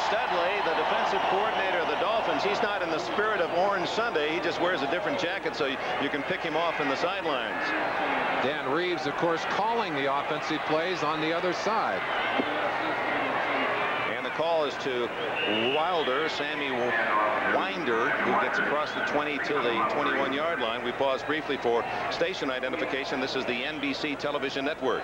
Studley, the defensive coordinator of the Dolphins, he's not in the spirit of Orange Sunday. He just wears a different jacket so you can pick him off in the sidelines. Dan Reeves, of course, calling the offensive plays on the other side. And the call is to Sammy Winder, who gets across the 20 to the 21-yard line. We pause briefly for station identification. This is the NBC television network.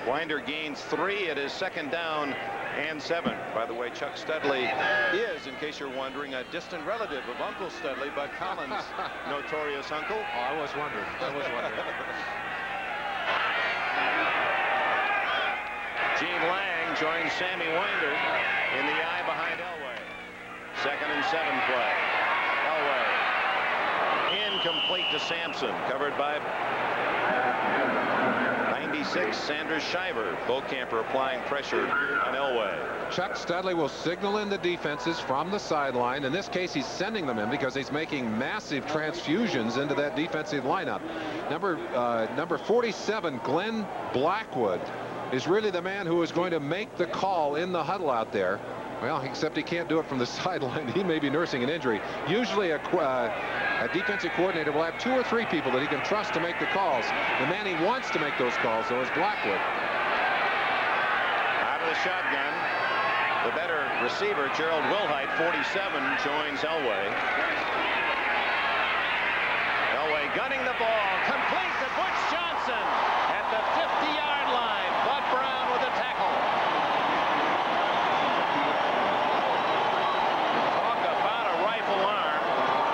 Winder gains 3 at his 2nd down and 7. By the way, Chuck Studley is, in case you're wondering, a distant relative of Uncle Studley, Bud Collins' notorious uncle. Oh, I was wondering. Gene Lang joins Sammy Winder in the eye behind Elway. 2nd and 7 play. Elway incomplete to Sampson, covered by 96 Sanders Shiver. Beaucamper applying pressure on Elway. Chuck Studley will signal in the defenses from the sideline. In this case, he's sending them in because he's making massive transfusions into that defensive lineup. Number 47, Glenn Blackwood, is really the man who is going to make the call in the huddle out there. Well, except he can't do it from the sideline. He may be nursing an injury. Usually a defensive coordinator will have 2 or 3 people that he can trust to make the calls. The man he wants to make those calls, though, is Blackwood. Out of the shotgun, the better receiver, Gerald Wilhite, 47, joins Elway. Elway gunning the ball, complete to Butch Johnson at the 50-yard line. Bud Brown with a tackle. Talk about a rifle arm.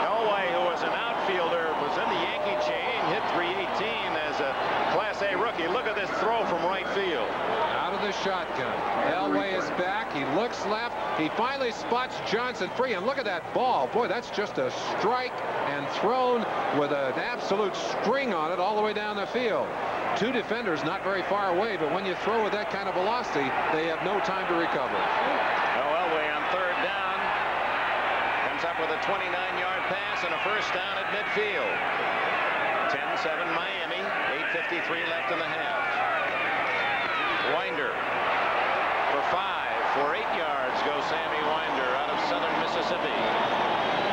Elway, who was an outfielder, was in the Yankee chain, hit 318 as a Class A rookie. Look at this throw from right field. Out of the shotgun. Elway is back. He looks left. He finally spots Johnson free. And look at that ball. Boy, that's just a strike and thrown with an absolute string on it all the way down the field. 2 defenders not very far away, but when you throw with that kind of velocity, they have no time to recover. Well, Elway on 3rd down comes up with a 29-yard pass and a 1st down at midfield. 10-7 Miami, 8:53 left in the half. Winder for 5, for 8 yards goes Sammy Winder out of Southern Mississippi.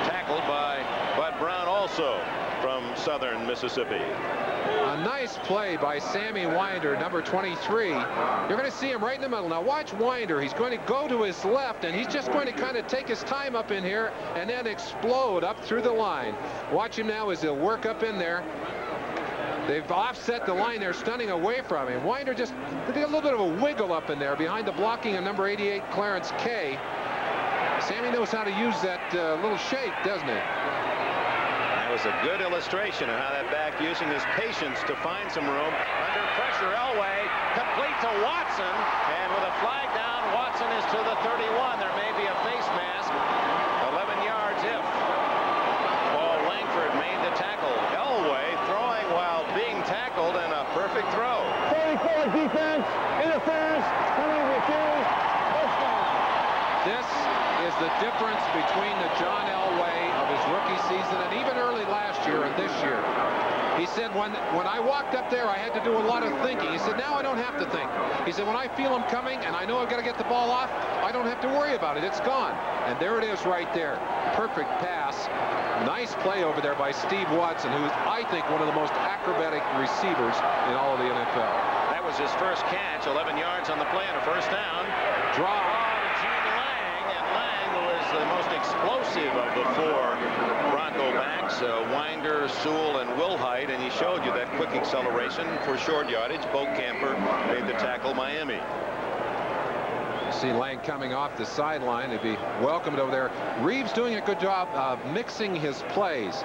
Tackled by Bud Brown, also from Southern Mississippi. A nice play by Sammy Winder, number 23. You're going to see him right in the middle. Now watch Winder. He's going to go to his left, and he's just going to kind of take his time up in here and then explode up through the line. Watch him now as he'll work up in there. They've offset the line. They're stunning away from him. Winder just did a little bit of a wiggle up in there behind the blocking of number 88, Clarence Kay. Sammy knows how to use that little shake, doesn't he? That was a good illustration of how that back using his patience to find some room. Under pressure, Elway complete to Watson, and with a flag down, Watson is to the 31. There may be a face mask. 11 yards if. Paul Langford made the tackle. Elway throwing while being tackled, and a perfect throw. 44 defense, interference, penalty refused, touchdown. This is the difference between the John Elway of his rookie season and even early last year and this year. He said, when I walked up there, I had to do a lot of thinking. He said, now I don't have to think. He said, when I feel him coming and I know I've got to get the ball off, I don't have to worry about it. It's gone. And there it is right there. Perfect pass. Nice play over there by Steve Watson, who's, I think, one of the most acrobatic receivers in all of the NFL. That was his first catch, 11 yards on the play and a 1st down. Draw. To Gene Lang, and Lang, who is the most explosive of the 4 Bronco backs, Winder, Sewell, and Wilhite, and he showed you that quick acceleration for short yardage. Beaucamper made the tackle, Miami. See Lang coming off the sideline. He'd be welcomed over there. Reeves doing a good job of mixing his plays.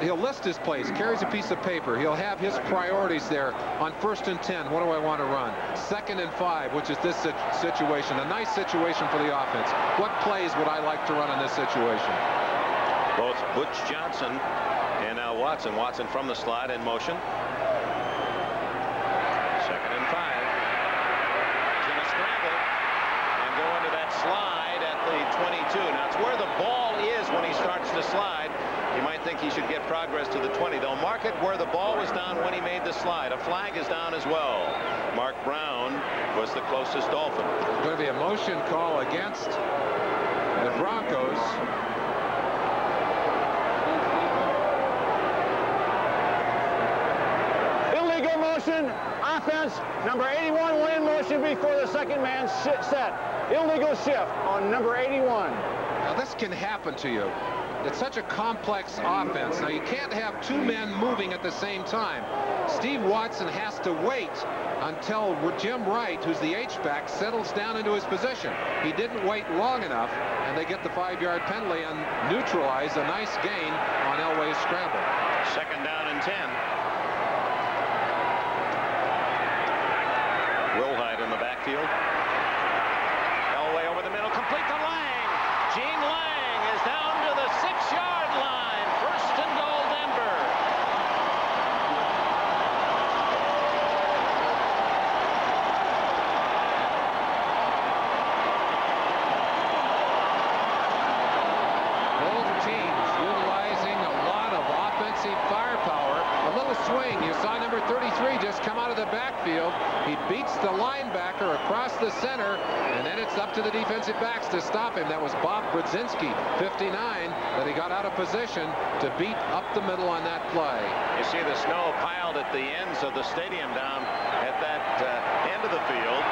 He'll list his plays, carries a piece of paper. He'll have his priorities there. On 1st and 10, what do I want to run? 2nd and 5, which is this situation. A nice situation for the offense. What plays would I like to run in this situation? Both Butch Johnson and now Watson. Watson from the slide in motion. 2nd and 5. Going to scramble and go into that slide at the 22. Now it's where the ball is when he starts to slide. You might think he should get progress to the 20. They'll mark it where the ball was down when he made the slide. A flag is down as well. Mark Brown was the closest Dolphin. Going to be a motion call against the Broncos. Illegal motion, offense. Number 81 went in motion before the second man set. Illegal shift on number 81. Now this can happen to you. It's such a complex offense. Now you can't have two men moving at the same time. Steve Watson has to wait until Jim Wright, who's the H-back, settles down into his position. He didn't wait long enough, and they get the 5-yard penalty and neutralize a nice gain on Elway's scramble. Second down and 10. Wilhite in the backfield. Elway over the middle, complete to Lang. Gene Lang is down to the 6-yard line. First and goal, Denver. Both teams utilizing a lot of offensive firepower. A little swing. You saw number 33 just come out of the backfield. He beats the linebacker across the center, and then it's up to the defensive backs to stop him. That was Bob Brzezinski, 59, that he got out of position to beat up the middle on that play. You see the snow piled at the ends of the stadium down at that end of the field.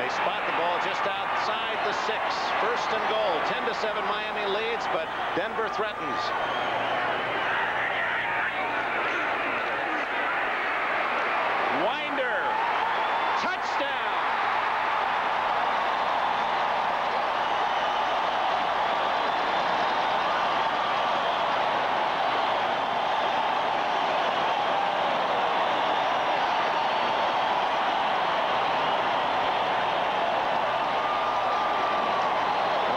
They spot the ball just outside the 6. First and goal. 10-7 Miami leads, but Denver threatens. Winder. Touchdown.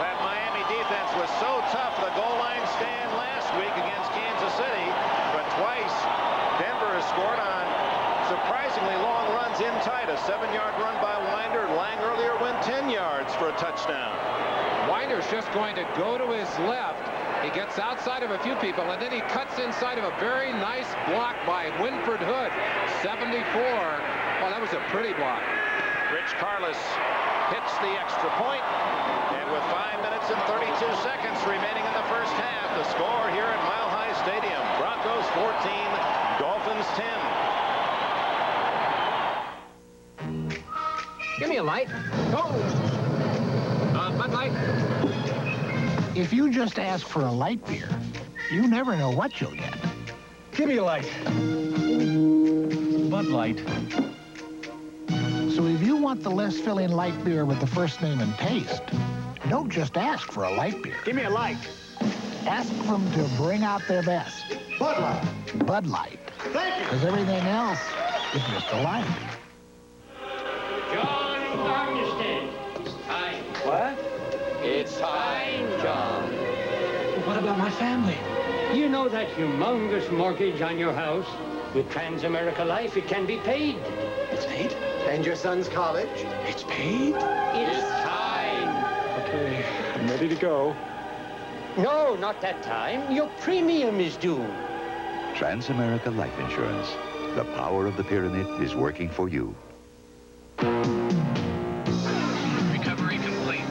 That Miami defense was so tough, the goal line stand last week against Kansas City, but twice Denver has scored on surprisingly long runs in tight. A 7-yard run by Winder. Lang earlier went 10 yards for a touchdown. Winder's just going to go to his left. He gets outside of a few people, and then he cuts inside of a very nice block by Winford Hood. 74. Oh, that was a pretty block. Rich Karlis hits the extra point, and with 5 minutes and 32 seconds remaining in the first half, the score here at Mile High Stadium: Broncos 14, Dolphins 10. Give me a light. Oh! Bud Light. If you just ask for a light beer, you never know what you'll get. Give me a light. Bud Light. So if you want the less filling light beer with the first name and taste, don't just ask for a light beer. Give me a light. Ask them to bring out their best. Bud Light. Bud Light. Thank you. Because everything else is just a light. John Barneston. It's time. What? It's time, John. What about my family? You know that humongous mortgage on your house? With Transamerica Life, it can be paid. It's paid? And your son's college? It's paid? It's time. Okay, I'm ready to go. No, not that time. Your premium is due. Transamerica Life Insurance. The power of the pyramid is working for you. Recovery complete.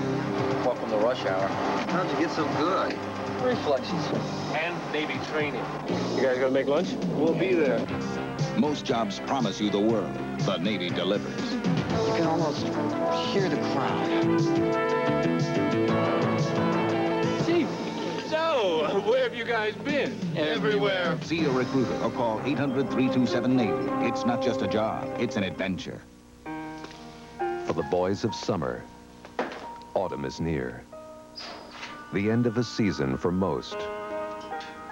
Welcome to rush hour. How'd you get so good? Reflexes. And Navy training. You guys gonna make lunch? We'll be there. Most jobs promise you the world. The Navy delivers. You can almost hear the crowd. Chief, so, where have you guys been? Everywhere. See a recruiter or call 800-327-NAVY. It's not just a job, it's an adventure. For the boys of summer, autumn is near. The end of a season for most.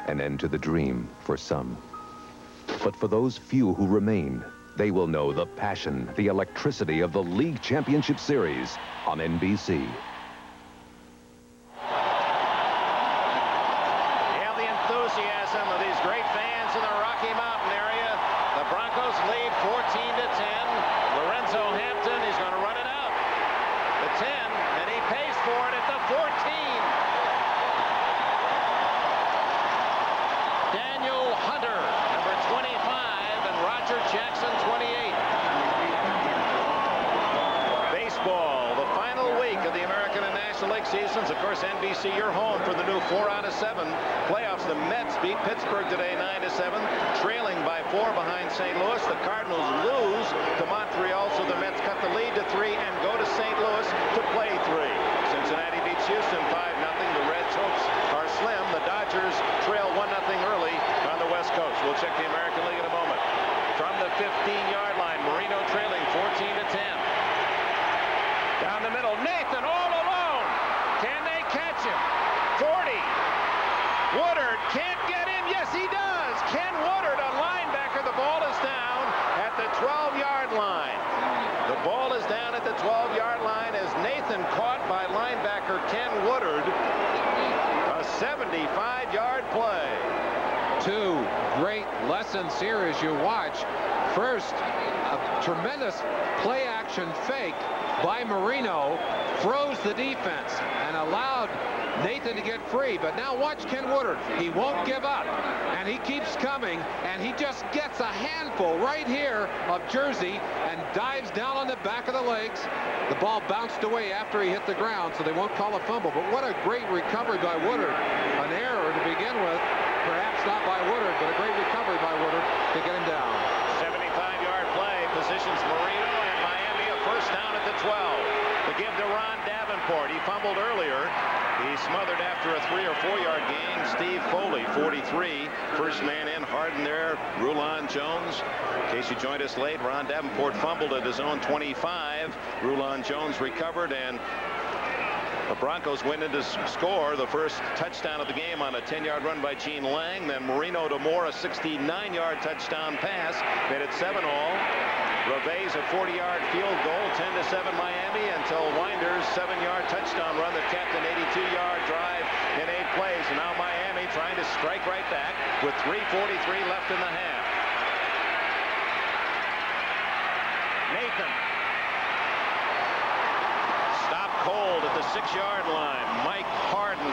An end to the dream for some. But for those few who remain, they will know the passion, the electricity of the League Championship Series on NBC. You have the enthusiasm of these great fans in the Rocky Mountain area. The Broncos lead 14-10. Lorenzo Hampton, he's going to run it out. The 10, and he pays for it at the 14. Daniel Hunter, number 25, and Roger Jackson of course, NBC, your home for the new 4 out of 7 playoffs. The Mets beat Pittsburgh today 9-7, trailing by 4 behind St. Louis. The Cardinals lose to Montreal, so the Mets cut the lead to 3 and go to St. Louis to play 3. Cincinnati beats Houston 5-0. The Reds' hopes are slim. The Dodgers trail 1-0 early on the West Coast. We'll check the American League in a moment. From the 15-yard line, Marino trailing 14-10. Down the middle, Nathan all alone. Can they catch him? 40. Woodard can't get him. Yes, he does. Ken Woodard, a linebacker. The ball is down at the 12-yard line. The ball is down at the 12-yard line as Nathan caught by linebacker Ken Woodard. A 75-yard play. 2 great lessons here as you watch. First, a tremendous play-action fake by Marino froze the defense and allowed Nathan to get free. But now watch Ken Woodard. He won't give up, and he keeps coming, and he just gets a handful right here of Jersey and dives down on the back of the legs. The ball bounced away after he hit the ground, so they won't call a fumble. But what a great recovery by Woodard. An error to begin with, perhaps not by Woodard, but a great recovery by Woodard to get him down. 75-yard play positions Marino and Miami a first down at the 12. To give to Ron Davenport. He fumbled earlier. He smothered after a 3 or 4 yard gain. Steve Foley, 43. First man in. Harden there. Rulon Jones. In case you joined us late, Ron Davenport fumbled at his own 25. Rulon Jones recovered, and the Broncos went in to score the first touchdown of the game on a 10-yard run by Gene Lang. Then Marino to Moore, a 69-yard touchdown pass. Made it 7-all. Reveiz a 40-yard field goal, 10-7 Miami, until Winder's 7-yard touchdown run that capped an 82-yard drive in 8 plays. And now Miami trying to strike right back with 3:43 left in the half. Nathan. Stop cold at the 6-yard line. Mike Harden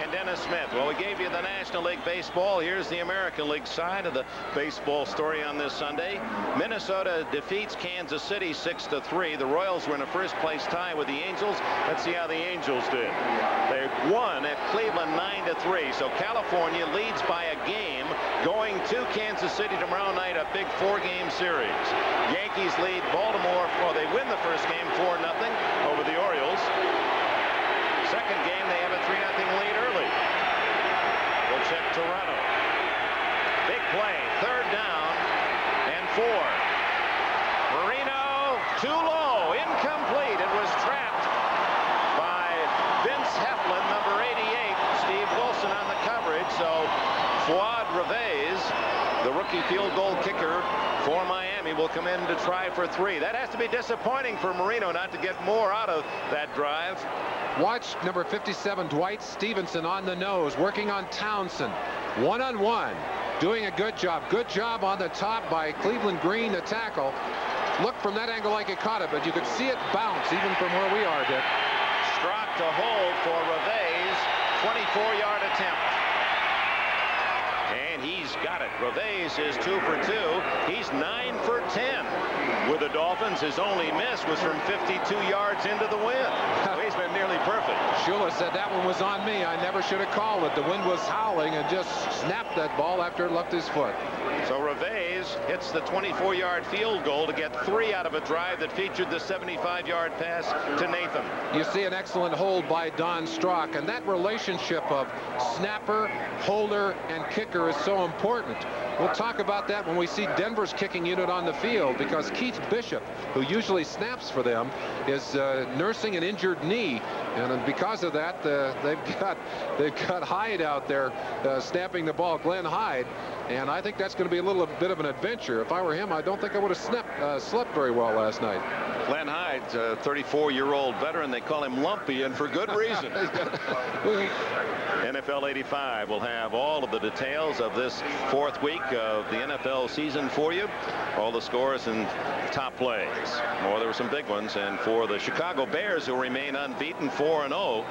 and Dennis Smith. Well, we gave you the National League Baseball. Here's the American League side of the baseball story on this Sunday. Minnesota defeats Kansas City 6-3. The Royals were in a first-place tie with the Angels. Let's see how the Angels did. They won at Cleveland 9-3. So California leads by a game going to Kansas City tomorrow night, a big 4-game series. Yankees lead Baltimore. Well, they win the first game 4-0 over the Orioles. Second game, they have a 3-0 lead early. We'll check Toronto. Big play, 3rd down and 4. Marino, too low, incomplete. It was trapped by Vince Heflin, number 88. Steve Wilson on the coverage. So Fuad Reveiz, the rookie field goal kicker for Miami, will come in to try for 3. That has to be disappointing for Marino not to get more out of that drive. Watch number 57, Dwight Stevenson, on the nose, working on Townsend. One-on-one, doing a good job. Good job on the top by Cleveland Green, the tackle. Look from that angle like he caught it, but you could see it bounce even from where we are, Dick. Strock to hold for Reveiz, 24-yard attempt. And he's got it. Reveiz is 2 for 2. He's 9 for 10 with the Dolphins. His only miss was from 52 yards into the wind. So he's been nearly perfect. Shula said that one was on me. I never should have called it. The wind was howling and just snapped that ball after it left his foot. So Reveiz hits the 24-yard field goal to get 3 out of a drive that featured the 75-yard pass to Nathan. You see an excellent hold by Don Strock, and that relationship of snapper, holder, and kicker is so important. We'll talk about that when we see Denver's kicking unit on the field, because Keith Bishop, who usually snaps for them, is nursing an injured knee, and because of that, they've got Hyde out there snapping the ball, Glenn Hyde, and I think that's going to be a little bit of an adventure. If I were him, I don't think I would have slept very well last night. Glenn Hyde, 34-year-old veteran. They call him Lumpy, and for good reason. NFL 85 will have all of the details of this 4th week of the NFL season for you. All the scores and top plays. There were some big ones. And for the Chicago Bears, who remain unbeaten 4-0,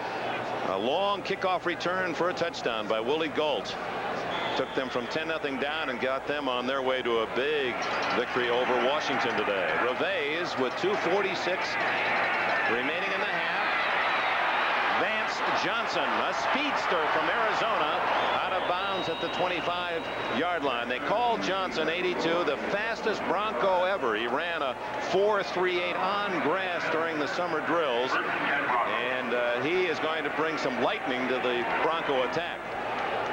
a long kickoff return for a touchdown by Willie Gault took them from 10-0 down and got them on their way to a big victory over Washington today. Reveiz with 2:46 remaining in the half. Vance Johnson, a speedster from Arizona, out of bounds at the 25-yard line. They called Johnson 82, the fastest Bronco ever. He ran a 4.38 on grass during the summer drills, and he is going to bring some lightning to the Bronco attack.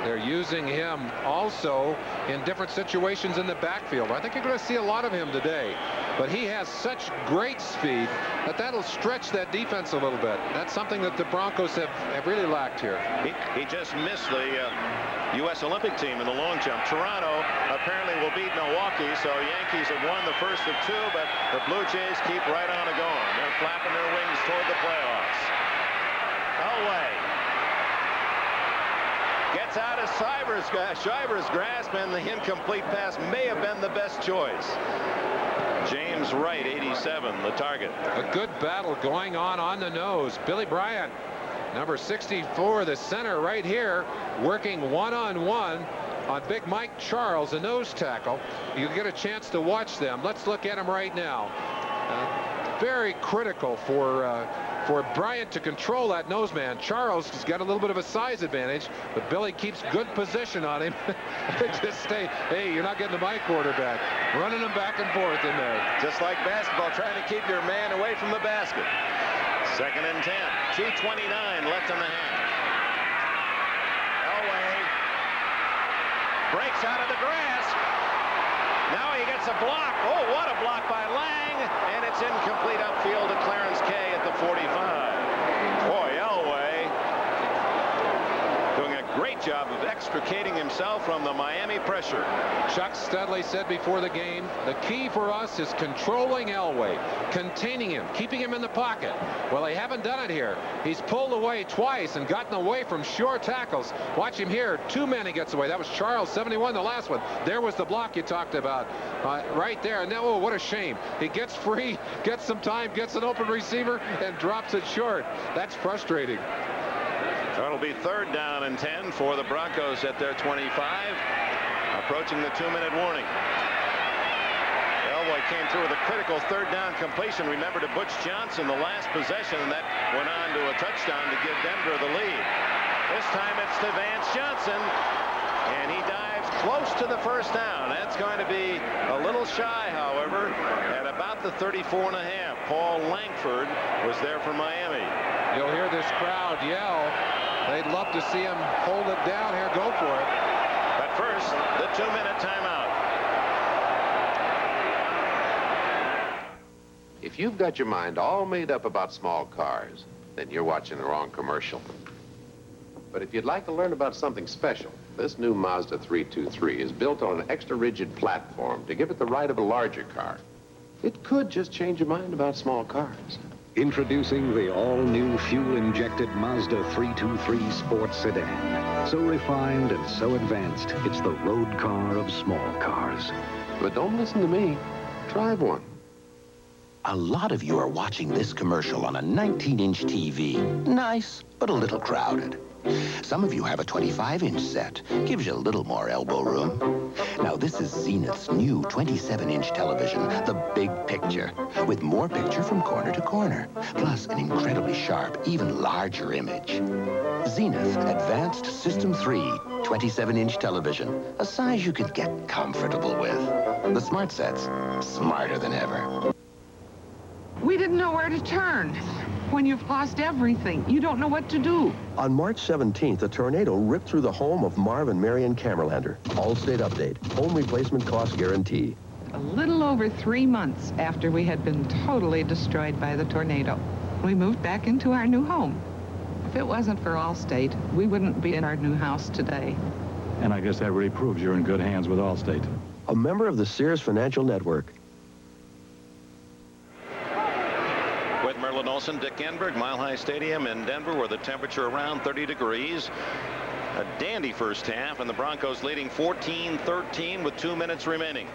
They're using him also in different situations in the backfield. I think you're going to see a lot of him today. But he has such great speed that that'll stretch that defense a little bit. That's something that the Broncos have really lacked here. He just missed the U.S. Olympic team in the long jump. Toronto apparently will beat Milwaukee, so Yankees have won the first of two, but the Blue Jays keep right on going. They're flapping their wings toward the playoffs. Elway gets out of Shiver's grasp, and the incomplete pass may have been the best choice. James Wright, 87, the target. A good battle going on the nose. Billy Bryant, number 64, the center right here, working one-on-one on Big Mike Charles, a nose tackle. You get a chance to watch them. Let's look at them right now. Very critical for Bryant to control that nose man. Charles has got a little bit of a size advantage, but Billy keeps good position on him. Just stay, hey, you're not getting to my quarterback. Running him back and forth in there. Just like basketball, trying to keep your man away from the basket. 2nd and 10. 2:29 left in the half. Elway breaks out of the grass. Now he gets a block. Oh, what a block by Lang. And it's incomplete upfield to Clarence Kay at the 45. Boy, Elway doing a great job of extricating himself from the Miami pressure. Chuck Studley said before the game, the key for us is controlling Elway, containing him, keeping him in the pocket. Well, they haven't done it here. He's pulled away twice and gotten away from sure tackles. Watch him here. 2 men he gets away. That was Charles, 71, the last one. There was the block you talked about right there. And now, oh, what a shame. He gets free, gets some time, gets an open receiver, and drops it short. That's frustrating. So it'll be 3rd down and 10 for the Broncos at their 25, approaching the 2-minute warning. Elway came through with a critical 3rd down completion. Remember, to Butch Johnson, the last possession, and that went on to a touchdown to give Denver the lead. This time it's to Vance Johnson, and he dives close to the 1st down. That's going to be a little shy, however, at about the 34.5. Paul Langford was there for Miami. You'll hear this crowd yell. They'd love to see him hold it down here. Go for it. But first, the 2-minute timeout. If you've got your mind all made up about small cars, then you're watching the wrong commercial. But if you'd like to learn about something special, this new Mazda 323 is built on an extra rigid platform to give it the ride of a larger car. It could just change your mind about small cars. Introducing the all-new fuel-injected Mazda 323 sports sedan. So refined and so advanced, it's the road car of small cars. But don't listen to me. Drive one. A lot of you are watching this commercial on a 19-inch TV. Nice, but a little crowded. Some of you have a 25-inch set. Gives you a little more elbow room. Now, this is Zenith's new 27-inch television, the big picture, with more picture from corner to corner, plus an incredibly sharp, even larger image. Zenith Advanced System 3 27-inch television, a size you could get comfortable with. The smart set's smarter than ever. We didn't know where to turn. When you've lost everything, you don't know what to do. On March 17th, a tornado ripped through the home of Marv and Marion Camerlander. All-state update. Home replacement cost guarantee. A little over 3 months after we had been totally destroyed by the tornado, we moved back into our new home. If it wasn't for Allstate, we wouldn't be in our new house today. And I guess that really proves you're in good hands with Allstate. A member of the Sears Financial Network. With Merlin Olsen, Dick Enberg, Mile High Stadium in Denver, where the temperature around 30 degrees. A dandy first half, and the Broncos leading 14-13 with 2 minutes remaining.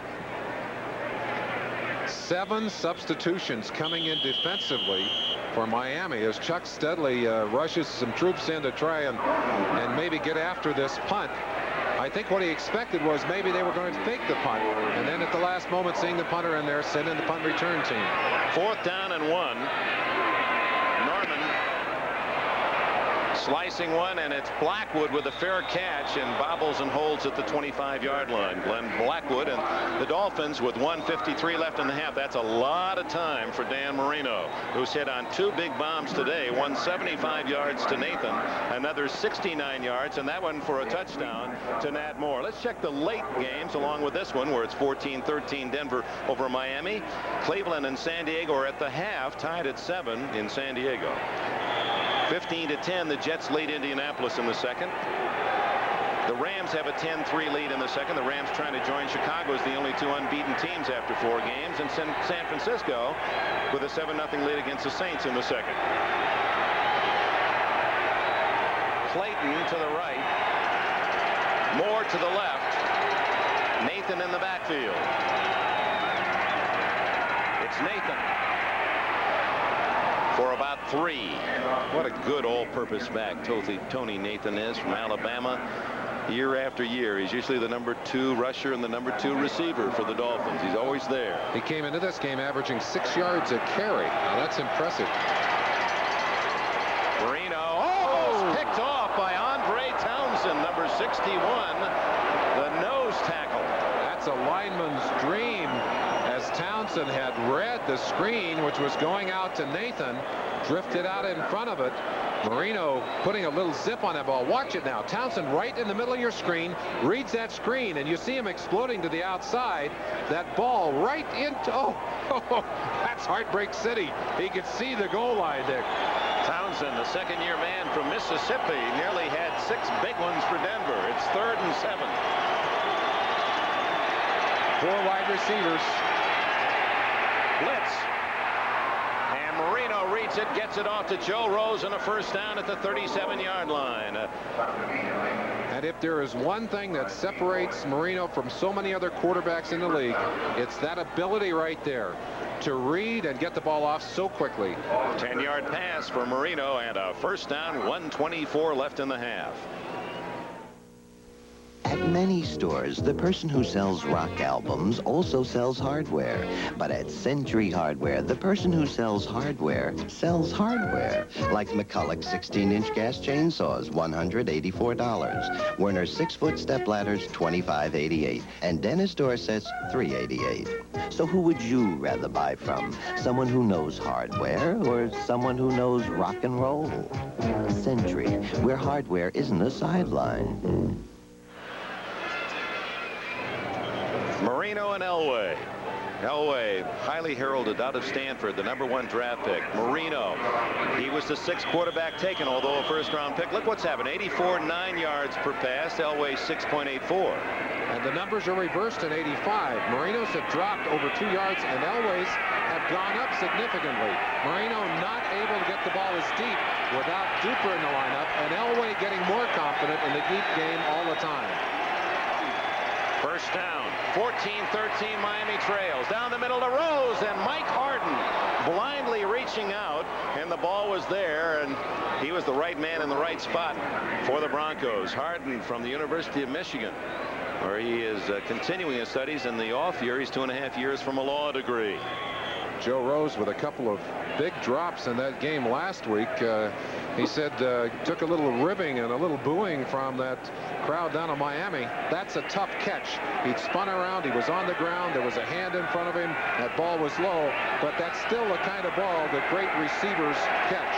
7 substitutions coming in defensively for Miami as Chuck Studley rushes some troops in to try and maybe get after this punt. I think what he expected was maybe they were going to fake the punt, and then at the last moment, seeing the punter in there, send in the punt return team. 4th down and 1. Norman slicing one, and it's Blackwood with a fair catch and bobbles and holds at the 25-yard line. Glenn Blackwood and the Dolphins with 1:53 left in the half. That's a lot of time for Dan Marino, who's hit on 2 big bombs today. One 75 yards to Nathan, another 69 yards, and that one for a touchdown to Nat Moore. Let's check the late games along with this one, where it's 14-13 Denver over Miami. Cleveland and San Diego are at the half, tied at 7 in San Diego. 15-10, the Jets lead Indianapolis in the second. The Rams have a 10-3 lead in the second. The Rams trying to join Chicago as the only 2 unbeaten teams after 4 games. And San Francisco with a 7-0 lead against the Saints in the second. Clayton to the right. Moore to the left. Nathan in the backfield. It's Nathan for about 3. What a good all-purpose back Tony Nathan is from Alabama. Year after year, he's usually the number 2 rusher and the number 2 receiver for the Dolphins. He's always there. He came into this game averaging 6 yards a carry. Now that's impressive. Marino almost picked off by Andre Townsend, number 61, the nose tackle. That's a lineman's dream, as Townsend had read the screen, which was going out to Nathan, drifted out in front of it. Marino putting a little zip on that ball. Watch it now. Townsend right in the middle of your screen, reads that screen, and you see him exploding to the outside. That ball right into, oh, that's Heartbreak City. He could see the goal line there. Townsend, the second-year man from Mississippi, nearly had 6 big ones for Denver. It's 3rd and 7. 4 wide receivers. Blitz. And Marino reads it, gets it off to Joe Rose, and a first down at the 37-yard line. And if there is one thing that separates Marino from so many other quarterbacks in the league, it's that ability right there to read and get the ball off so quickly. 10-yard pass for Marino, and a first down, 1:24 left in the half. At many stores, the person who sells rock albums also sells hardware. But at Century Hardware, the person who sells hardware, like McCulloch 16-inch gas chainsaws, $184. Werner 6-foot step ladders, $25.88. And Dennis door sets, $3.88. So who would you rather buy from? Someone who knows hardware or someone who knows rock and roll? Century, where hardware isn't a sideline. Marino and Elway. Elway, highly heralded out of Stanford, the number 1 draft pick. Marino, he was the 6th quarterback taken, although a first-round pick. Look what's happened. 84.9 yards per pass. Elway 6.84. And the numbers are reversed in 85. Marino's have dropped over 2 yards, and Elway's have gone up significantly. Marino not able to get the ball as deep without Duper in the lineup, and Elway getting more confident in the deep game all the time. First down, 14-13 Miami trails. Down the middle to Rose, and Mike Harden blindly reaching out, and the ball was there, and he was the right man in the right spot for the Broncos. Harden from the University of Michigan, where he is continuing his studies in the off year. He's 2.5 years from a law degree. Joe Rose with a couple of big drops in that game last week. He said took a little ribbing and a little booing from that crowd down in Miami. That's a tough catch. He'd spun around. He was on the ground. There was a hand in front of him. That ball was low, but that's still the kind of ball that great receivers catch.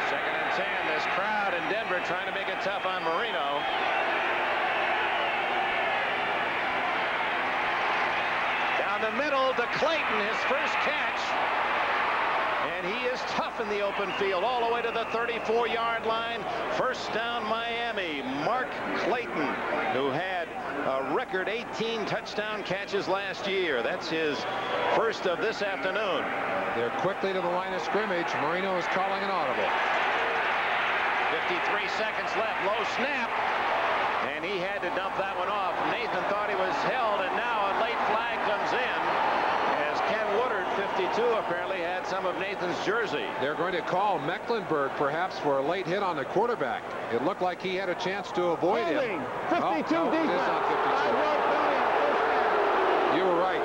2nd and 10. This crowd in Denver trying to make it tough on Marino. Down the middle to Clayton, his first catch. And he is tough in the open field all the way to the 34-yard line. First down Miami. Mark Clayton, who had a record 18 touchdown catches last year. That's his first of this afternoon. They're quickly to the line of scrimmage. Marino is calling an audible. 53 seconds left. Low snap. And he had to dump that one off. Nathan thought he was held, and now a late flag comes in as Ken Woodard, 52, apparently had some of Nathan's jersey. They're going to call Mecklenburg perhaps for a late hit on the quarterback. It looked like he had a chance to avoid him. 52 no, defense. It is not 52. You were right.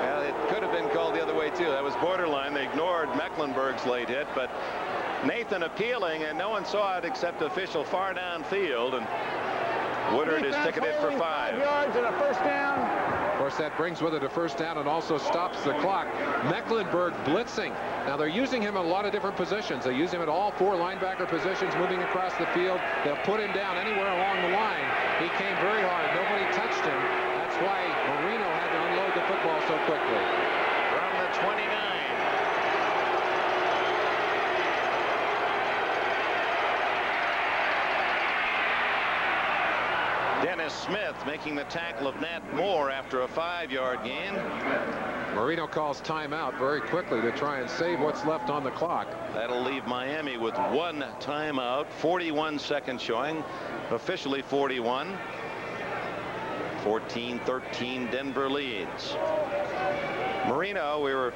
Well, it could have been called the other way, too. That was borderline. They ignored ignored Mecklenburg's late hit, but Nathan appealing, and no one saw it except official far downfield, and Woodard is ticketed for 5 yards and a first down. Of course, that brings with it a first down and also stops the clock. Mecklenburg blitzing. Now, they're using him in a lot of different positions. They use him at all 4 linebacker positions, moving across the field. They'll put him down anywhere along the line. He came very hard. Nobody touched him. That's why Marino had to unload the football so quickly. From the 29. Dennis Smith making the tackle of Nat Moore after a 5-yard gain. Marino calls timeout very quickly to try and save what's left on the clock. That'll leave Miami with 1 timeout. 41 seconds showing. Officially 41. 14-13 Denver leads. Marino, we were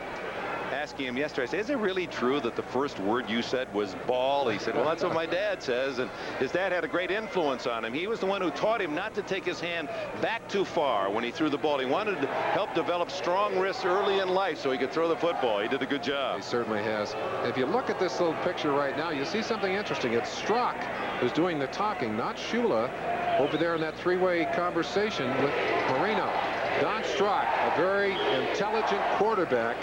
asking him yesterday, I said, is it really true that the first word you said was ball? He said, well, that's what my dad says. And his dad had a great influence on him. He was the one who taught him not to take his hand back too far when he threw the ball. He wanted to help develop strong wrists early in life so he could throw the football. He did a good job. He certainly has. If you look at this little picture right now, you see something interesting. It's Strzok who's doing the talking, not Shula, over there in that 3-way conversation with Marino. Don Strzok, a very intelligent quarterback,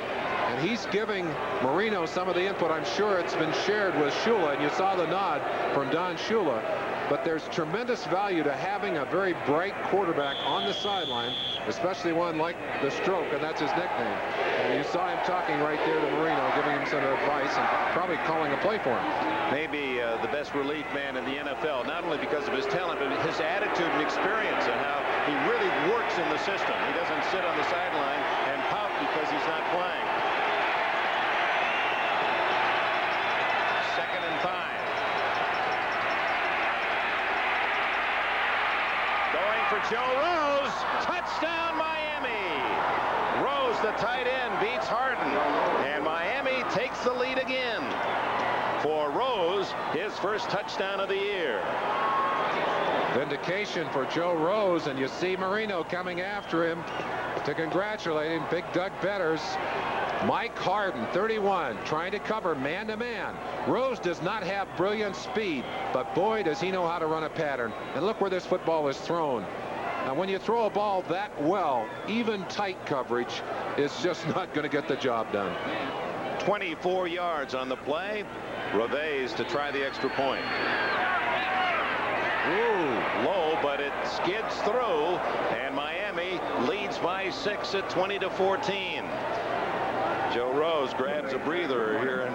and he's giving Marino some of the input. I'm sure it's been shared with Shula, and you saw the nod from Don Shula. But there's tremendous value to having a very bright quarterback on the sideline, especially one like the Stroke, and that's his nickname. And you saw him talking right there to Marino, giving him some advice and probably calling a play for him. Maybe the best relief man in the NFL, not only because of his talent, but his attitude and experience and how he really works in the system. He doesn't sit on the sideline and pout because he's not playing. 2nd and 5. Going for Joe Rose. Touchdown, Miami. Rose, the tight end, beats Harden. And Miami takes the lead again. For Rose, his first touchdown of the year. Vindication for Joe Rose, and you see Marino coming after him to congratulate him. Big Doug Betters. Mike Harden, 31, trying to cover man-to-man. Rose does not have brilliant speed, but boy, does he know how to run a pattern. And look where this football is thrown. Now, when you throw a ball that well, even tight coverage is just not going to get the job done. 24 yards on the play. Reveiz to try the extra point. Ooh, low, but it skids through, and Miami leads by 6 at 20-14. Joe Rose grabs a breather here in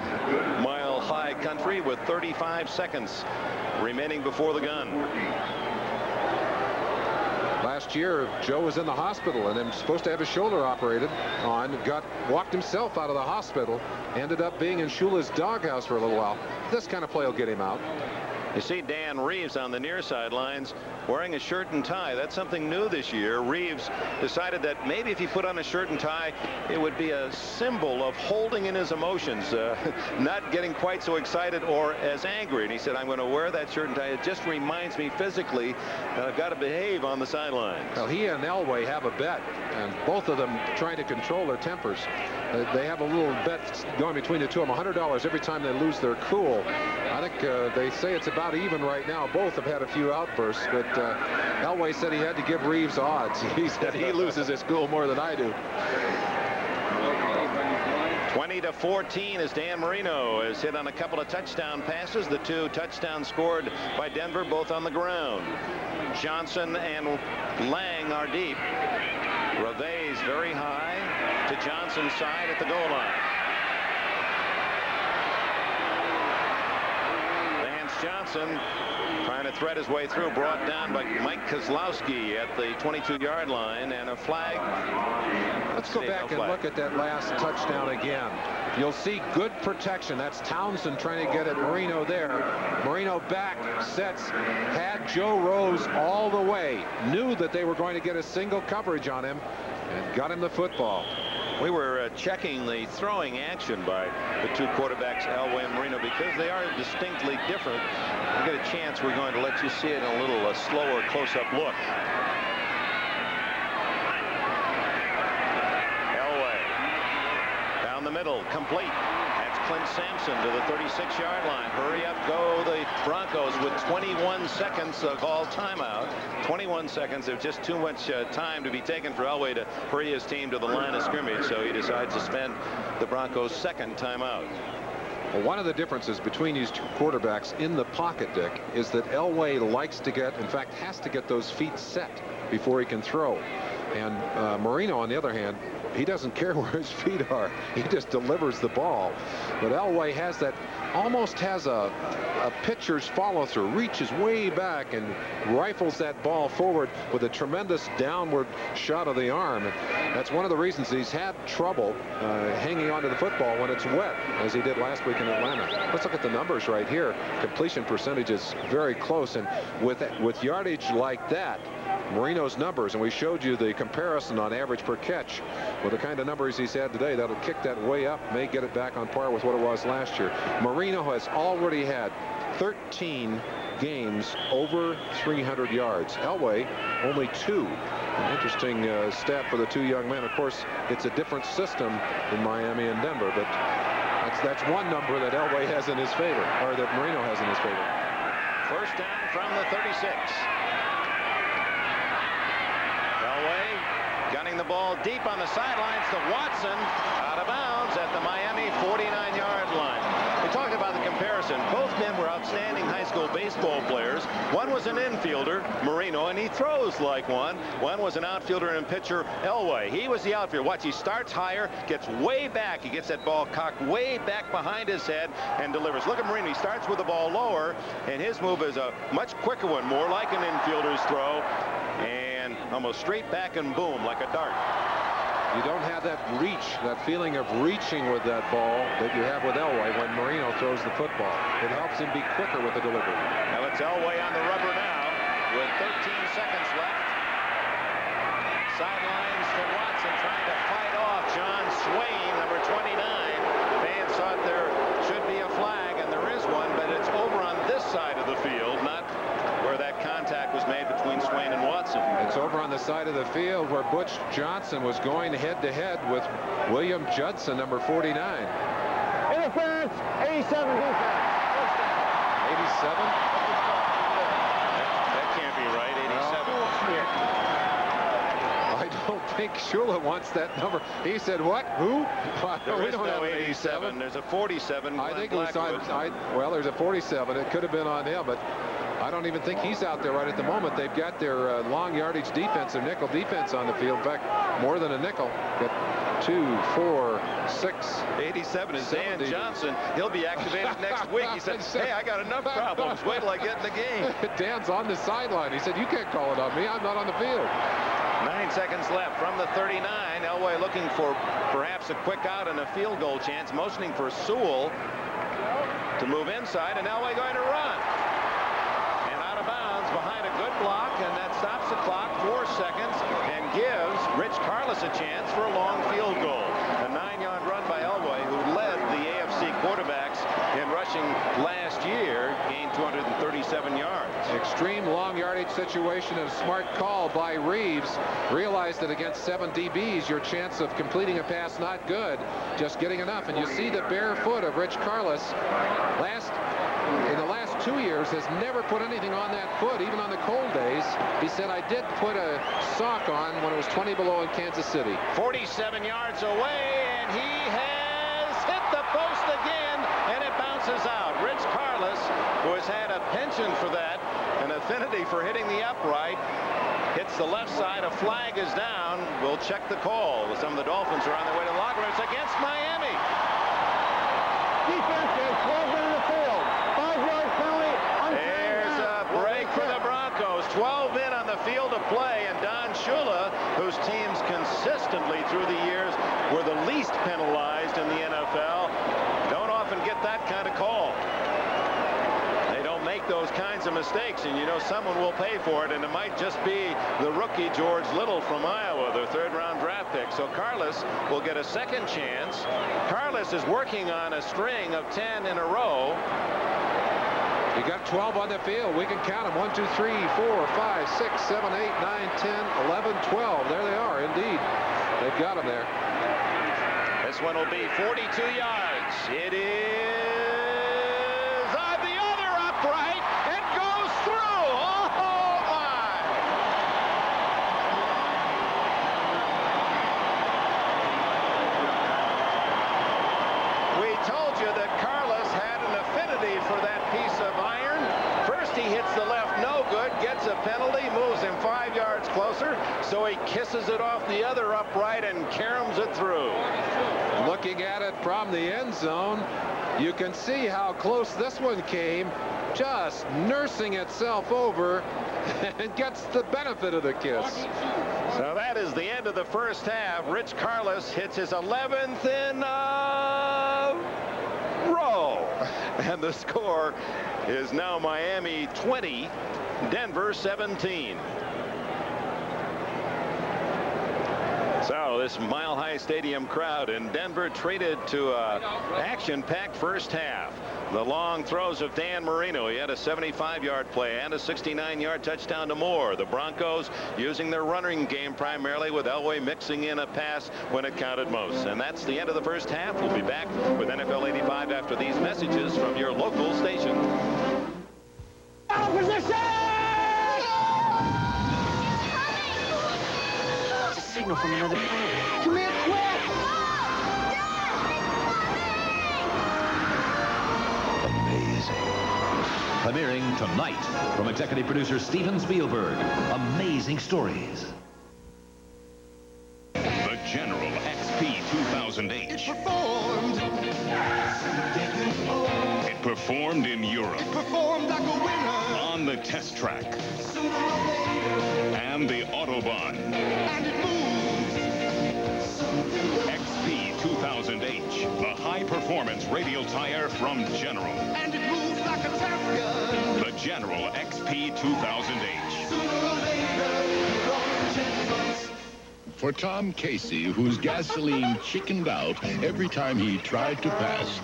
Mile High Country with 35 seconds remaining before the gun. Last year, Joe was in the hospital and supposed to have his shoulder operated on. Walked himself out of the hospital. Ended up being in Shula's doghouse for a little while. This kind of play will get him out. You see Dan Reeves on the near sidelines wearing a shirt and tie. That's something new this year. Reeves decided that maybe if he put on a shirt and tie, it would be a symbol of holding in his emotions, not getting quite so excited or as angry. And he said, I'm going to wear that shirt and tie. It just reminds me physically that I've got to behave on the sidelines. Well, he and Elway have a bet, and both of them trying to control their tempers. They have a little bet going between the two of them, $100 every time they lose their cool. I think they say it's about even right now. Both have had a few outbursts, but Elway said he had to give Reeves odds. He said he loses his cool more than I do. 20-14 as Dan Marino has hit on a couple of touchdown passes. The 2 touchdowns scored by Denver, both on the ground. Johnson and Lang are deep. Reveiz very high to Johnson's side at the goal line. Johnson trying to thread his way through, brought down by Mike Kozlowski at the 22-yard line, and a flag. Let's go back and look at that last touchdown again. You'll see good protection. That's Townsend trying to get at Marino there. Marino back, sets, had Joe Rose all the way, knew that they were going to get a single coverage on him, and got him the football. We were checking the throwing action by the 2 quarterbacks, Elway and Marino, because they are distinctly different. We get a chance, we're going to let you see it in a little slower close-up look. Elway down the middle, complete, Clint Sampson to the 36-yard line. Hurry up, go the Broncos with 21 seconds of all timeout. 21 seconds. There's just too much time to be taken for Elway to hurry his team to the line of scrimmage, so he decides to spend the Broncos' second timeout. Well, one of the differences between these two quarterbacks in the pocket, Dick, is that Elway likes to get, in fact, has to get those feet set before he can throw. And Marino, on the other hand, he doesn't care where his feet are. He just delivers the ball. But Elway has that, almost has a pitcher's follow-through, reaches way back and rifles that ball forward with a tremendous downward shot of the arm. And that's one of the reasons he's had trouble hanging onto the football when it's wet, as he did last week in Atlanta. Let's look at the numbers right here. Completion percentage is very close, and with yardage like that, Marino's numbers, and we showed you the comparison on average per catch with the kind of numbers he's had today, that'll kick that way up, may get it back on par with what it was last year. Marino has already had 13 games over 300 yards. Elway only 2. An interesting stat for the two young men. Of course, it's a different system in Miami and Denver, but that's one number that Elway has in his favor, or that Marino has in his favor. First down from the 36. Elway gunning the ball deep on the sidelines to Watson, out of bounds at the Miami 49-yard line. We talked about the comparison. Both men were outstanding high school baseball players. One was an infielder, Marino, and he throws like one. One was an outfielder and pitcher, Elway. He was the outfielder. Watch, he starts higher, gets way back. He gets that ball cocked way back behind his head and delivers. Look at Marino. He starts with the ball lower, and his move is a much quicker one, more like an infielder's throw, and almost straight back and boom, like a dart. You don't have that reach, that feeling of reaching with that ball that you have with Elway when Marino throws the football. It helps him be quicker with the delivery. Now it's Elway on the rubber now with 13 seconds left. Sidelines to Watson, trying to fight off John Swain, number 29. Fans thought there should be a flag, and there is one, but it's over on this side of the field, not where that contact was made between Swain and Watson. It's over on the side of the field where Butch Johnson was going head-to-head with William Judson, number 49. Interference, 87 defense. 87? That can't be right, 87. I don't think Shula wants that number. He said, what? Who? There is no 87. There's a 47. I think it was on, well, there's a 47. It could have been on him, but I don't even think he's out there right at the moment. They've got their long yardage defense, their nickel defense on the field. In fact, more than a nickel. Got 2, 4, 6. 87 is Dan Johnson. He'll be activated next week. He said, hey, I got enough problems. Wait till I get in the game. Dan's on the sideline. He said, you can't call it on me. I'm not on the field. 9 seconds left from the 39. Elway looking for perhaps a quick out and a field goal chance, motioning for Sewell to move inside, and Elway going to run. Behind a good block, and that stops the clock 4 seconds and gives Rich Karlis a chance for a long field goal. A 9-yard run by Elway, who led the AFC quarterbacks in rushing last year, gained 237 yards. Extreme long yardage situation, and a smart call by Reeves. Realized that against 7 DBs, your chance of completing a pass not good, just getting enough. And you see the bare foot of Rich Karlis in the last 2 years has never put anything on that foot, even on the cold days. He said, I did put a sock on when it was 20 below in Kansas City. 47 yards away, and he has hit the post again, and it bounces out. Rich Karlis, who has had a penchant for that, an affinity for hitting the upright, hits the left side. A flag is down. We'll check the call. Some of the Dolphins are on their way to the locker room. It's against Miami. Defense is 12 in the field. 5-yard penalty. There's a break for the Broncos. 12 in on the field of play, and Don Shula, whose teams consistently through the years were the least penalized in the NFL, don't often get that kind of call. They don't make those kinds of mistakes, and you know someone will pay for it, and it might just be the rookie George Little from Iowa, their 3rd-round draft pick. So Karlis will get a second chance. Karlis is working on a string of 10 in a row. You got 12 on the field. We can count them. 1, 2, 3, 4, 5, 6, 7, 8, 9, 10, 11, 12. There they are, indeed. They've got them there. This one will be 42 yards. It is on the other upright and goes through. Oh, my. We told you that Karlis had an affinity for that piece of iron. First he hits the left, no good, gets a penalty, moves him 5 yards closer, so he kisses it off the other upright and caroms it through. Looking at it from the end zone, you can see how close this one came, just nursing itself over and gets the benefit of the kiss. So that is the end of the first half. Rich Karlis hits his 11th in a row. And the score is now Miami 20, Denver 17. So this Mile High Stadium crowd in Denver treated to a action-packed first half. The long throws of Dan Marino. He had a 75-yard play and a 69-yard touchdown to Moore. The Broncos using their running game primarily, with Elway mixing in a pass when it counted most. And that's the end of the first half. We'll be back with NFL 85 after these messages from your local station. It's a signal from another planet. Come here, quick! Premiering tonight from executive producer Steven Spielberg. Amazing Stories. The General XP 2000H. It performed in Europe. It performed like a winner. On the test track. And the Autobahn. And it moves. XP 2000H. The high-performance radial tire from General. And it moves like a Top Gun. The General XP 2000H. For Tom Casey, whose gasoline chickened out every time he tried to pass.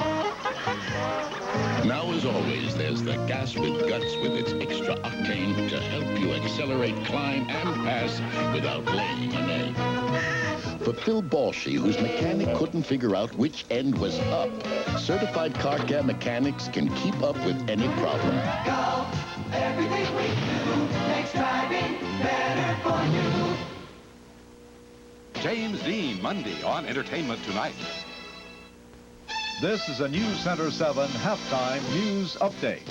Now, as always, there's the gas with guts with its extra octane to help you accelerate, climb, and pass without laying an egg. For Phil Balshy, whose mechanic couldn't figure out which end was up, certified car care mechanics can keep up with any problem. Go, everything we do makes driving better for you. James Dean, Monday on Entertainment Tonight. This is a News Center 7 halftime news update.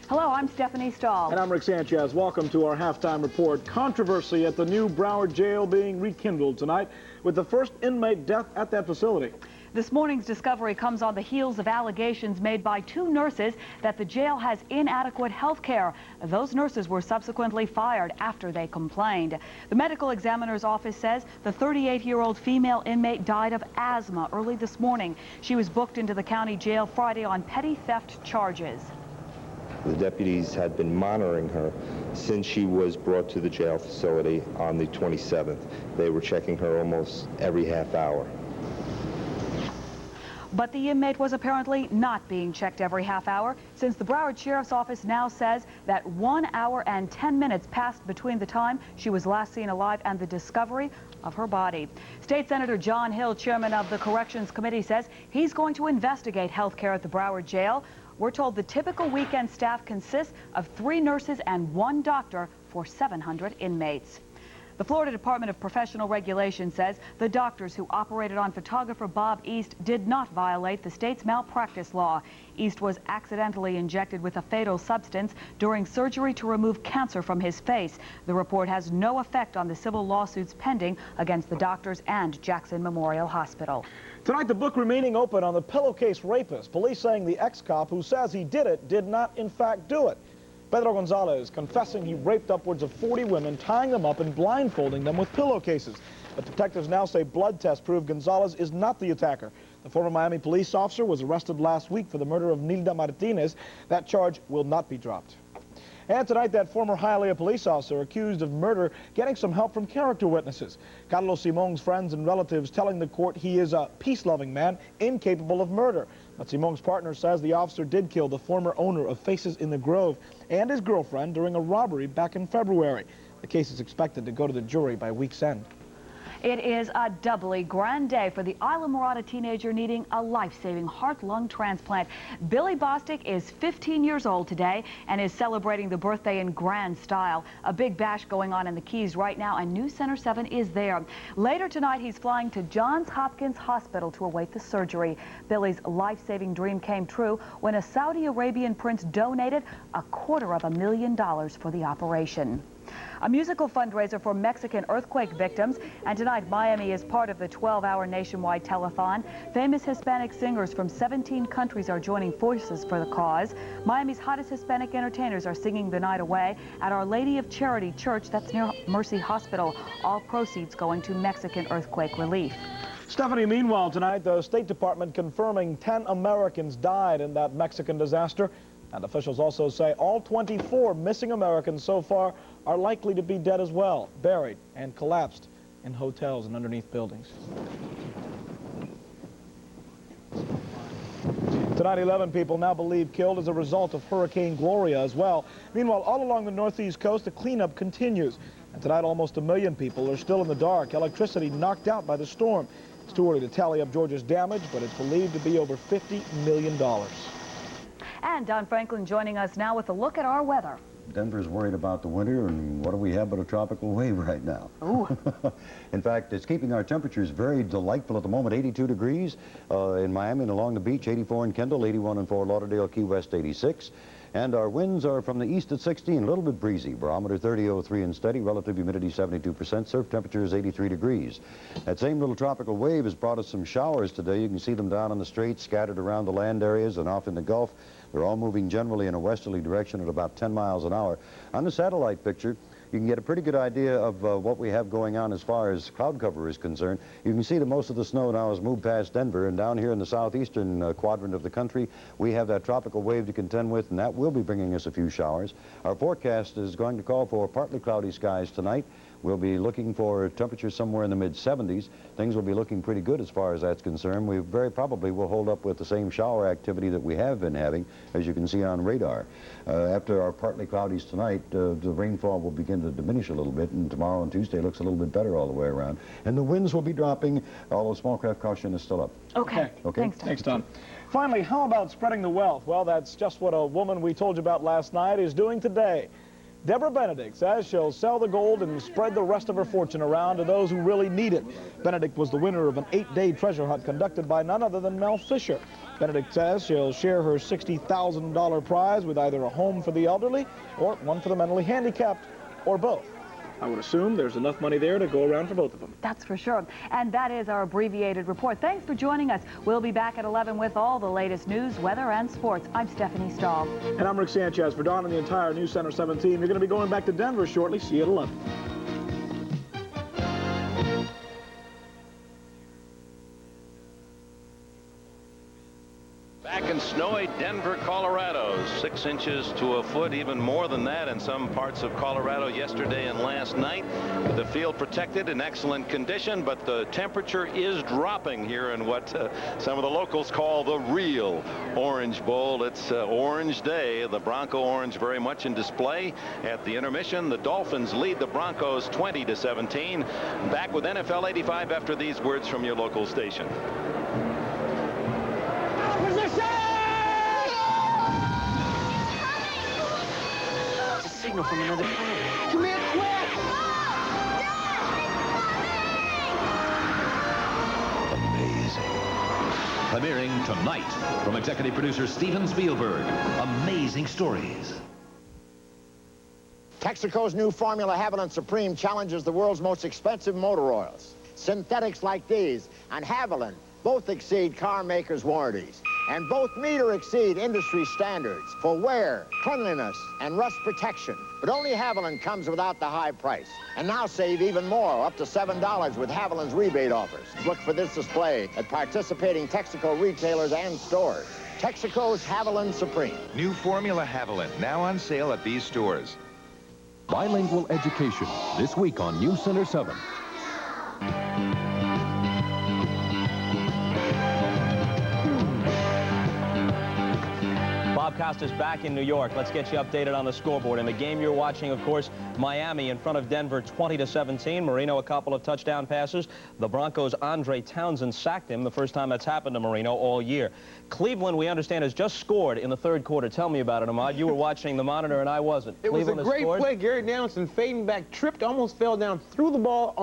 Hello, I'm Stephanie Stahl. And I'm Rick Sanchez. Welcome to our halftime report. Controversy at the new Broward jail being rekindled tonight with the first inmate death at that facility. This morning's discovery comes on the heels of allegations made by 2 nurses that the jail has inadequate health care. Those nurses were subsequently fired after they complained. The medical examiner's office says the 38-year-old female inmate died of asthma early this morning. She was booked into the county jail Friday on petty theft charges. The deputies had been monitoring her since she was brought to the jail facility on the 27th. They were checking her almost every half hour. But the inmate was apparently not being checked every half hour, since the Broward Sheriff's Office now says that 1 hour and 10 minutes passed between the time she was last seen alive and the discovery of her body. State Senator John Hill, chairman of the Corrections Committee, says he's going to investigate health care at the Broward jail. We're told the typical weekend staff consists of 3 nurses and 1 doctor for 700 inmates. The Florida Department of Professional Regulation says the doctors who operated on photographer Bob East did not violate the state's malpractice law. East was accidentally injected with a fatal substance during surgery to remove cancer from his face. The report has no effect on the civil lawsuits pending against the doctors and Jackson Memorial Hospital. Tonight, the book remaining open on the pillowcase rapist. Police saying the ex-cop who says he did it did not, in fact, do it. Pedro Gonzalez confessing he raped upwards of 40 women, tying them up and blindfolding them with pillowcases. But detectives now say blood tests prove Gonzalez is not the attacker. The former Miami police officer was arrested last week for the murder of Nilda Martinez. That charge will not be dropped. And tonight, that former Hialeah police officer accused of murder getting some help from character witnesses. Carlos Simon's friends and relatives telling the court he is a peace-loving man incapable of murder. But Simon's partner says the officer did kill the former owner of Faces in the Grove and his girlfriend during a robbery back in February. The case is expected to go to the jury by week's end. It is a doubly grand day for the Isla Mirada teenager needing a life-saving heart-lung transplant. Billy Bostic is 15 years old today and is celebrating the birthday in grand style. A big bash going on in the Keys right now, and News Center 7 is there. Later tonight, he's flying to Johns Hopkins Hospital to await the surgery. Billy's life-saving dream came true when a Saudi Arabian prince donated $250,000 for the operation. A musical fundraiser for Mexican earthquake victims, and tonight Miami is part of the 12-hour nationwide telethon. Famous Hispanic singers from 17 countries are joining forces for the cause. Miami's hottest Hispanic entertainers are singing the night away at Our Lady of Charity Church, that's near Mercy Hospital. All proceeds going to Mexican earthquake relief. Stephanie, meanwhile tonight, the State Department confirming 10 Americans died in that Mexican disaster. And officials also say all 24 missing Americans so far are likely to be dead as well, buried and collapsed in hotels and underneath buildings. Tonight, 11 people now believed killed as a result of Hurricane Gloria as well. Meanwhile, all along the northeast coast, the cleanup continues. And tonight, almost 1 million people are still in the dark, electricity knocked out by the storm. It's too early to tally up Georgia's damage, but it's believed to be over $50 million. And Don Franklin joining us now with a look at our weather. Denver's worried about the winter, and what do we have but a tropical wave right now? Ooh. In fact, it's keeping our temperatures very delightful at the moment. 82 degrees in Miami and along the beach, 84 in Kendall, 81 in Fort Lauderdale, Key West, 86. And our winds are from the east at 16, a little bit breezy. Barometer 30.03 and steady, relative humidity 72%, surf temperature is 83 degrees. That same little tropical wave has brought us some showers today. You can see them down on the straits, scattered around the land areas and off in the Gulf. They're all moving generally in a westerly direction at about 10 miles an hour. On the satellite picture, you can get a pretty good idea of what we have going on as far as cloud cover is concerned. You can see that most of the snow now has moved past Denver, and down here in the southeastern quadrant of the country, we have that tropical wave to contend with, and that will be bringing us a few showers. Our forecast is going to call for partly cloudy skies tonight. We'll be looking for temperatures somewhere in the mid-70s. Things will be looking pretty good as far as that's concerned. We very probably will hold up with the same shower activity that we have been having, as you can see on radar. After our partly cloudies tonight, the rainfall will begin to diminish a little bit, and tomorrow and Tuesday looks a little bit better all the way around. And the winds will be dropping, although small craft caution is still up. Okay. Thanks, Don. Finally, how about spreading the wealth? Well, that's just what a woman we told you about last night is doing today. Deborah Benedict says she'll sell the gold and spread the rest of her fortune around to those who really need it. Benedict was the winner of an 8-day treasure hunt conducted by none other than Mel Fisher. Benedict says she'll share her $60,000 prize with either a home for the elderly or one for the mentally handicapped, or both. I would assume there's enough money there to go around for both of them. That's for sure. And that is our abbreviated report. Thanks for joining us. We'll be back at 11 with all the latest news, weather, and sports. I'm Stephanie Stahl. And I'm Rick Sanchez. For Don and the entire News Center 7 team, you're going to be going back to Denver shortly. See you at 11. Back in snowy Denver, Colorado, 6 inches to a foot, even more than that in some parts of Colorado yesterday and last night. With the field protected in excellent condition, but the temperature is dropping here in what some of the locals call the real Orange Bowl. It's Orange Day. The Bronco orange very much in display. At the intermission, the Dolphins lead the Broncos 20-17. Back with NFL 85 after these words from your local station. Signal from another planet. Come here, quick! Amazing. Premiering tonight from executive producer Steven Spielberg. Amazing stories. Texaco's new Formula Haviland Supreme challenges the world's most expensive motor oils. Synthetics like these and Haviland both exceed car makers' warranties. And both meet or exceed industry standards for wear, cleanliness, and rust protection. But only Haviland comes without the high price. And now save even more, up to $7 with Haviland's rebate offers. Look for this display at participating Texaco retailers and stores. Texaco's Haviland Supreme. New Formula Haviland, now on sale at these stores. Bilingual education, this week on News Center 7. Bob Costas back in New York. Let's get you updated on the scoreboard. In the game you're watching, of course, Miami in front of Denver 20-17. Marino a couple of touchdown passes. The Broncos' Andre Townsend sacked him, the first time that's happened to Marino all year. Cleveland, we understand, has just scored in the third quarter. Tell me about it, Ahmad. You were watching the monitor and I wasn't. It was a great play. Gary Danielson fading back, tripped, almost fell down, threw the ball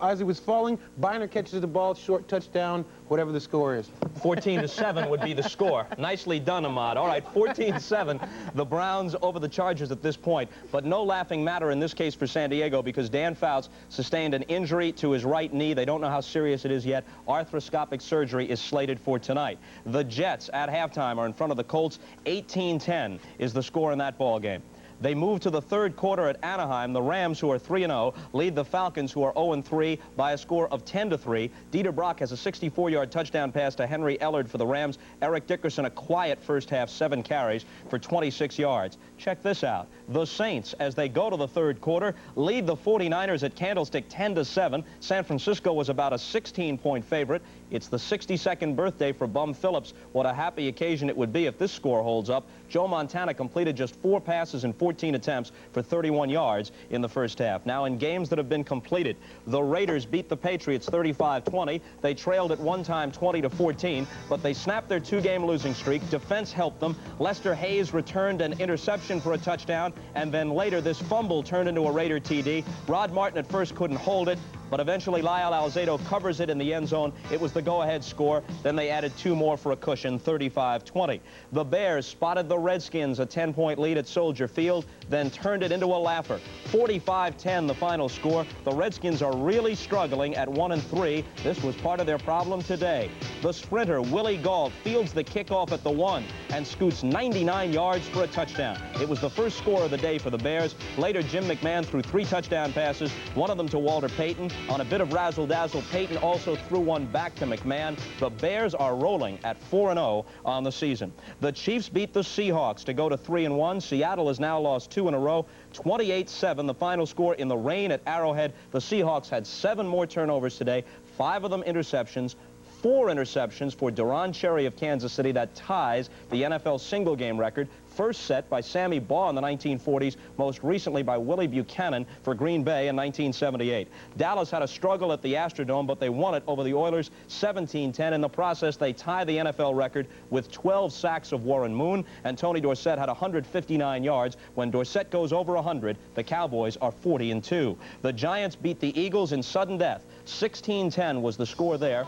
as he was falling. Biner catches the ball, short touchdown, whatever the score is. 14-7 would be the score. Nicely done, Ahmad. All right, 14-7. The Browns over the Chargers at this point. But no laughing matter in this case for San Diego because Dan Fouts sustained an injury to his right knee. They don't know how serious it is yet. Arthroscopic surgery is slated for tonight. The Jets at halftime are in front of the Colts. 18-10 is the score in that ball game. They move to the third quarter at Anaheim. The Rams, who are 3-0, lead the Falcons, who are 0-3, by a score of 10-3. Dieter Brock has a 64-yard touchdown pass to Henry Ellard for the Rams. Eric Dickerson, a quiet first half, 7 carries for 26 yards. Check this out. The Saints, as they go to the third quarter, lead the 49ers at Candlestick 10-7. San Francisco was about a 16-point favorite. It's the 62nd birthday for Bum Phillips. What a happy occasion it would be if this score holds up. Joe Montana completed just 4 passes in 14 attempts for 31 yards in the first half. Now, in games that have been completed, the Raiders beat the Patriots 35-20. They trailed at one time 20-14, but they snapped their 2-game losing streak. Defense helped them. Lester Hayes returned an interception for a touchdown, and then later this fumble turned into a Raider TD. Rod Martin at first couldn't hold it, but eventually Lyle Alzado covers it in the end zone. It was the go-ahead score. Then they added 2 more for a cushion, 35-20. The Bears spotted the Redskins a 10-point lead at Soldier Field, then turned it into a laugher. 45-10 the final score. The Redskins are really struggling at 1-3. This was part of their problem today. The sprinter, Willie Gault, fields the kickoff at the 1 and scoots 99 yards for a touchdown. It was the first score of the day for the Bears. Later, Jim McMahon threw 3 touchdown passes, one of them to Walter Payton. On a bit of razzle-dazzle, Payton also threw one back to McMahon. The Bears are rolling at 4-0 on the season. The Chiefs beat the Seahawks to go to 3-1. Seattle has now lost 2 in a row. 28-7 the final score in the rain at Arrowhead. The Seahawks had 7 more turnovers today, 5 of them interceptions. 4 interceptions for Duron Cherry of Kansas City. That ties the NFL single-game record. First set by Sammy Baugh in the 1940s, most recently by Willie Buchanan for Green Bay in 1978. Dallas had a struggle at the Astrodome, but they won it over the Oilers 17-10. In the process, they tie the NFL record with 12 sacks of Warren Moon, and Tony Dorsett had 159 yards. When Dorsett goes over 100, the Cowboys are 40-2. The Giants beat the Eagles in sudden death. 16-10 was the score there.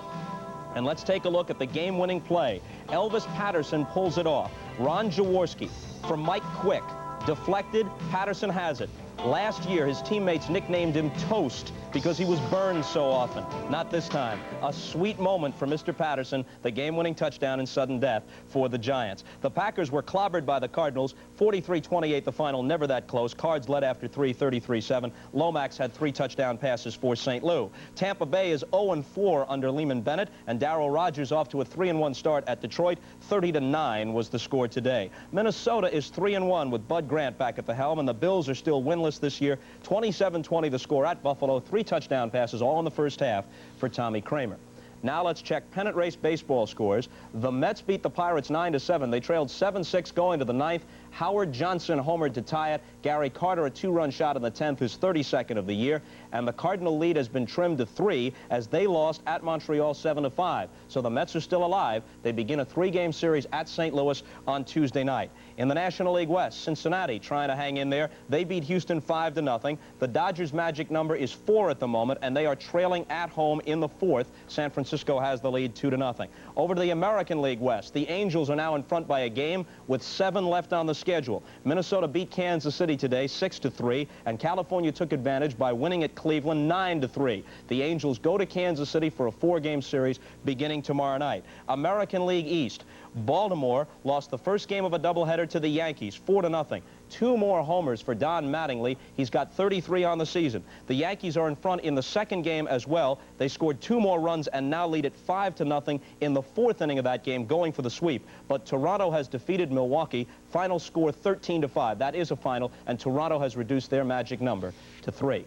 And let's take a look at the game-winning play. Elvis Patterson pulls it off. Ron Jaworski for Mike Quick. Deflected. Patterson has it. Last year, his teammates nicknamed him Toast because he was burned so often. Not this time. A sweet moment for Mr. Patterson, the game-winning touchdown in sudden death for the Giants. The Packers were clobbered by the Cardinals, 43-28 the final, never that close. Cards led after 3, 33-7. Lomax had 3 touchdown passes for St. Lou. Tampa Bay is 0-4 under Lehman Bennett, and Darryl Rogers off to a 3-1 start at Detroit. 30-9 was the score today. Minnesota is 3-1 with Bud Grant back at the helm, and the Bills are still winless this year. 27-20 the score at Buffalo. 3 touchdown passes all in the first half for Tommy Kramer. Now let's check pennant race baseball scores. The Mets beat the Pirates 9-7. They trailed 7-6 going to the 9th. Howard Johnson homered to tie it. Gary Carter a 2-run shot in the 10th, his 32nd of the year. And the Cardinal lead has been trimmed to 3 as they lost at Montreal 7-5. So the Mets are still alive. They begin a 3-game series at St. Louis on Tuesday night. In the National League West, Cincinnati trying to hang in there. They beat Houston 5-0. The Dodgers' magic number is 4 at the moment, and they are trailing at home in the 4th. San Francisco has the lead 2-0. Over to the American League West. The Angels are now in front by a game with 7 left on the schedule. Minnesota beat Kansas City today 6-3, and California took advantage by winning at Cleveland 9-3. The Angels go to Kansas City for a 4-game series beginning tomorrow night. American League East. Baltimore lost the first game of a doubleheader to the Yankees, 4-0. 2 more homers for Don Mattingly. He's got 33 on the season. The Yankees are in front in the 2nd game as well. They scored 2 more runs and now lead it 5-0 in the 4th inning of that game, going for the sweep. But Toronto has defeated Milwaukee. Final score 13-5. That is a final, and Toronto has reduced their magic number to 3.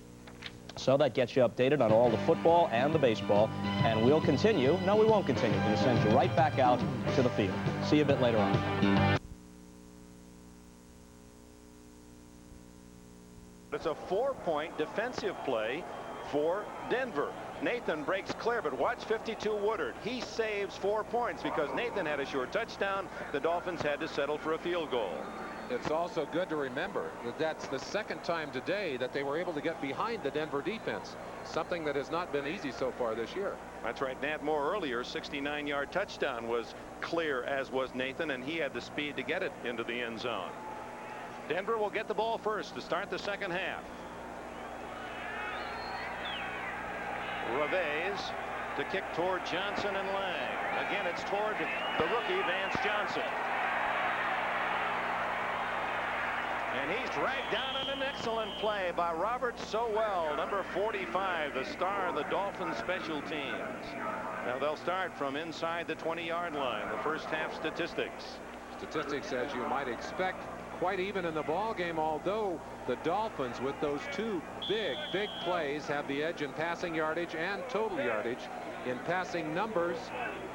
So that gets you updated on all the football and the baseball. And we'll continue. No, we won't continue. We're going to send you right back out to the field. See you a bit later on. It's a 4-point defensive play for Denver. Nathan breaks clear, but watch 52 Woodard. He saves 4 points because Nathan had a short touchdown. The Dolphins had to settle for a field goal. It's also good to remember that that's the second time today that they were able to get behind the Denver defense, something that has not been easy so far this year. That's right. Nat Moore earlier, 69-yard touchdown was clear, as was Nathan, and he had the speed to get it into the end zone. Denver will get the ball first to start the second half. Reveiz to kick toward Johnson and Lang. Again, it's toward the rookie Vance Johnson. And he's dragged down in an excellent play by Robert Sowell, number 45, the star of the Dolphins special teams. Now they'll start from inside the 20-yard line. The first half statistics. Statistics, as you might expect, quite even in the ball game, although the Dolphins, with those two big plays, have the edge in passing yardage and total yardage. In passing numbers,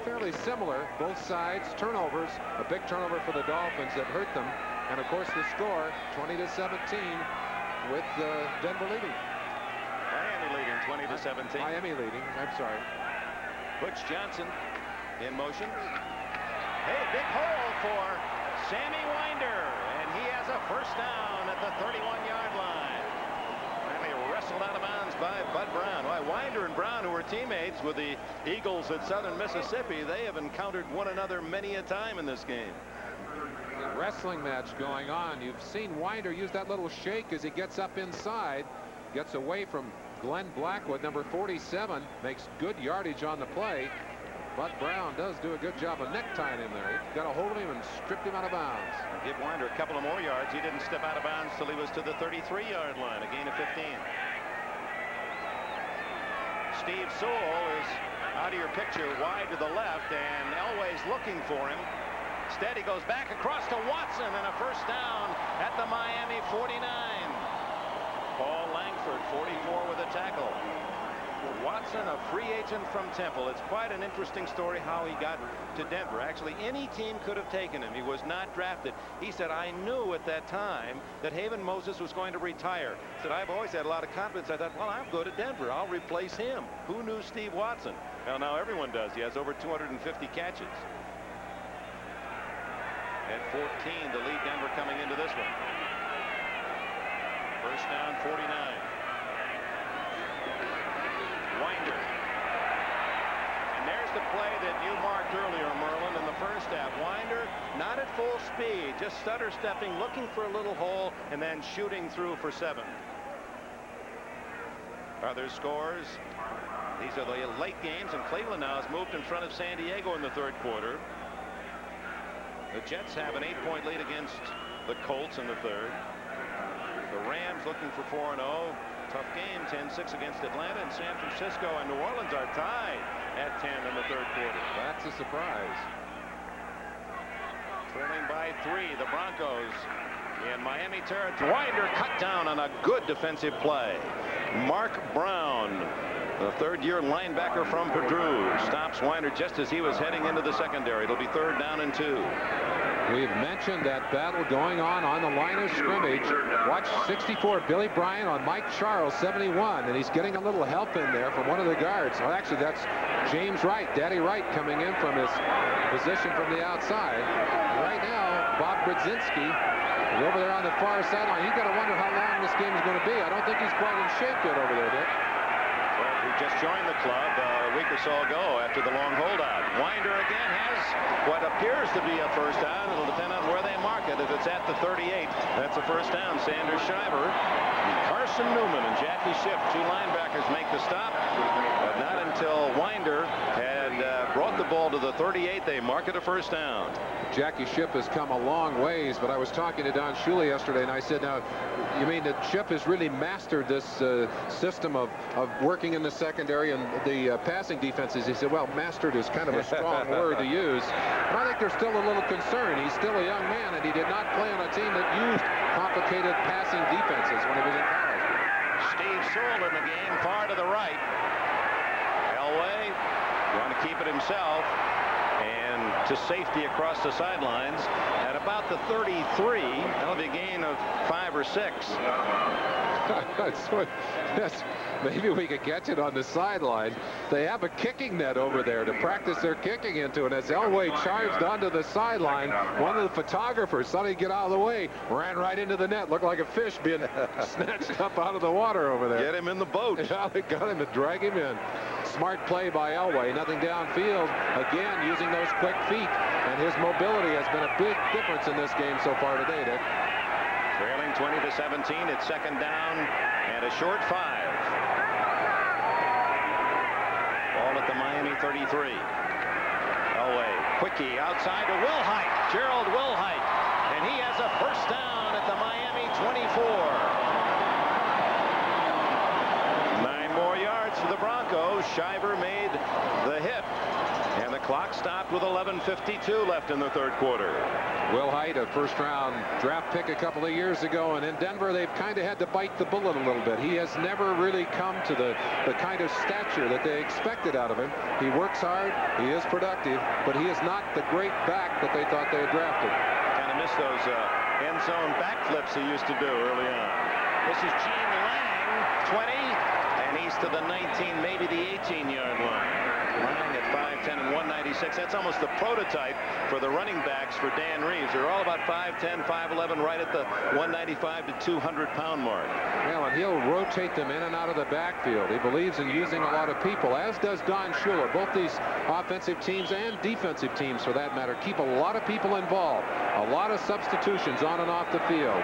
fairly similar. Both sides, turnovers. A big turnover for the Dolphins that hurt them. And of course the score 20-17 with Denver leading. Miami leading 20-17. Miami leading. I'm sorry. Butch Johnson in motion. Hey, big hole for Sammy Winder, and he has a first down at the 31-yard line. And they wrestled out of bounds by Bud Brown. Why, Winder and Brown, who were teammates with the Eagles at Southern Mississippi, they have encountered one another many a time in this game. Wrestling match going on. You've seen Winder use that little shake as he gets up inside, gets away from Glenn Blackwood, number 47, makes good yardage on the play. Bud Brown does do a good job of necktying him there. He got a hold of him and stripped him out of bounds. Give Winder a couple of more yards. He didn't step out of bounds till he was to the 33-yard line, a gain of 15. Steve Sewell is out of your picture, wide to the left, and Elway's looking for him. Instead, he goes back across to Watson, and a first down at the Miami 49. Paul Langford, 44, with a tackle. Watson, a free agent from Temple. It's quite an interesting story how he got to Denver. Actually, any team could have taken him. He was not drafted. He said, I knew at that time that Haven Moses was going to retire. He said, I've always had a lot of confidence. I thought, well, I'll go to Denver. I'll replace him. Who knew Steve Watson? Well, now everyone does. He has over 250 catches. At 14 to lead Denver coming into this one. First down, 49. Winder. And there's the play that you marked earlier, Merlin, in the first half. Winder not at full speed, just stutter stepping, looking for a little hole, and then shooting through for 7. Other scores. These are the late games, and Cleveland now has moved in front of San Diego in the third quarter. The Jets have an 8-point lead against the Colts in the third. The Rams looking for 4-0. Tough game, 10-6 against Atlanta, and San Francisco and New Orleans are tied at 10 in the third quarter. That's a surprise. Trailing by 3, the Broncos in Miami territory. Winder cut down on a good defensive play. Mark Brown, the third-year linebacker from Purdue, stops Winder just as he was heading into the secondary. It'll be third down and 2. We've mentioned that battle going on the line of scrimmage. Watch 64, Billy Bryant on Mike Charles, 71, and he's getting a little help in there from one of the guards. Well, actually, that's James Wright, Daddy Wright, coming in from his position from the outside. Right now, Bob Brzezinski is over there on the far sideline. You've got to wonder how long this game is going to be. I don't think he's quite in shape yet over there, Dick. He just joined the club a week or so ago after the long holdout. Winder again has what appears to be a first down. It'll depend on where they mark it. If it's at the 38, that's a first down. Sanders Shiver, Carson Newman, and Jackie Schiff, 2 linebackers, make the stop. But not until Winder had brought the ball to the 38, they mark it a first down. Jackie Schiff has come a long ways, but I was talking to Don Shuley yesterday, and I said, now, you mean that Schiff has really mastered this system of working in the secondary and the passing defenses? He said, well, mastered is kind of a strong word to use. But I think there's still a little concern. He's still a young man, and he did not play on a team that used complicated passing defenses when he was in college. Steve Sewell in the game, far to the right. Elway going to keep it himself. and to safety across the sidelines at about the 33. That'll be a gain of 5 or 6. Yes, maybe we could catch it on the sideline. They have a kicking net over there to practice their kicking into, and as Elway charged onto the sideline, one of the photographers thought he'd get out of the way, ran right into the net, looked like a fish being snatched up out of the water over there. Get him in the boat. Yeah, they got him and drag him in. Smart play by Elway. Nothing downfield. Again, using those quick feet, and his mobility has been a big difference in this game so far today, Dick. Trailing 20-17. It's second down and a short 5. Ball at the Miami 33. Elway, quickie outside to Wilhite. Gerald Wilhite. And he has a first down at the Miami 24. 9 more yards for the Broncos. Shiver made the hit. And the clock stopped with 11:52 left in the third quarter. Wilhite, a first-round draft pick a couple of years ago, and in Denver they've kind of had to bite the bullet a little bit. He has never really come to the kind of stature that they expected out of him. He works hard, he is productive, but he is not the great back that they thought they had drafted. Kind of missed those end zone backflips he used to do early on. This is Gene Lang, 20, and he's to the 19, maybe the 18-yard line. Lang at 5'10 and 196. That's almost the prototype for the running backs for Dan Reeves. They're all about 5'10, 5'11, right at the 195 to 200-pound mark. Well, and he'll rotate them in and out of the backfield. He believes in using a lot of people, as does Don Shula. Both these offensive teams and defensive teams, for that matter, keep a lot of people involved. A lot of substitutions on and off the field.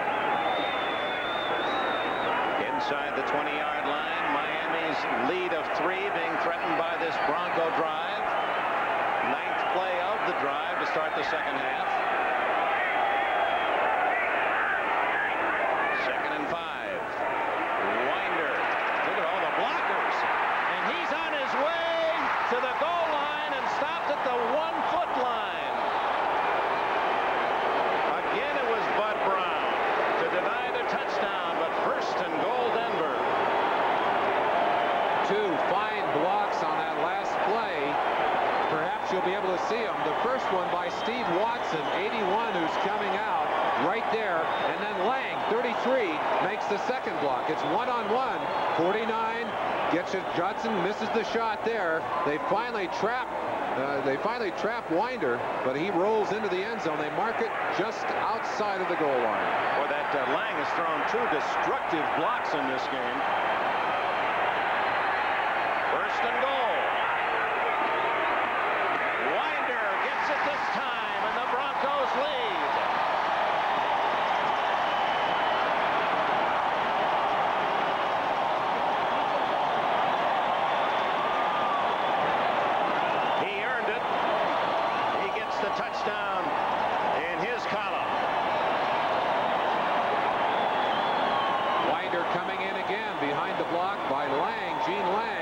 Inside the 20-yard line, Miami's lead of 3 being threatened by this Bronco drive. 9th play of the drive to start the second half. 2nd and 5. Winder. Look at all the blockers. And he's on his way to the goal line and stopped at the 1-foot line. Again, it was Bud Brown to deny the touchdown, but first and goal Denver. 2 fine blocks on that last play. Perhaps you'll be able to see them. The first one by Steve Watson, 81, who's coming out right there. And then Lang, 33, makes the second block. It's 1-on-1. 49 gets it. Judson misses the shot there. They finally trap Winder, but he rolls into the end zone. They mark it just outside of the goal line. Boy, that Lang has thrown 2 destructive blocks in this game. First and goal. Winder gets it this time, and the Broncos lead. He earned it. He gets the touchdown in his column. Winder coming in again behind the block by Lang, Gene Lang.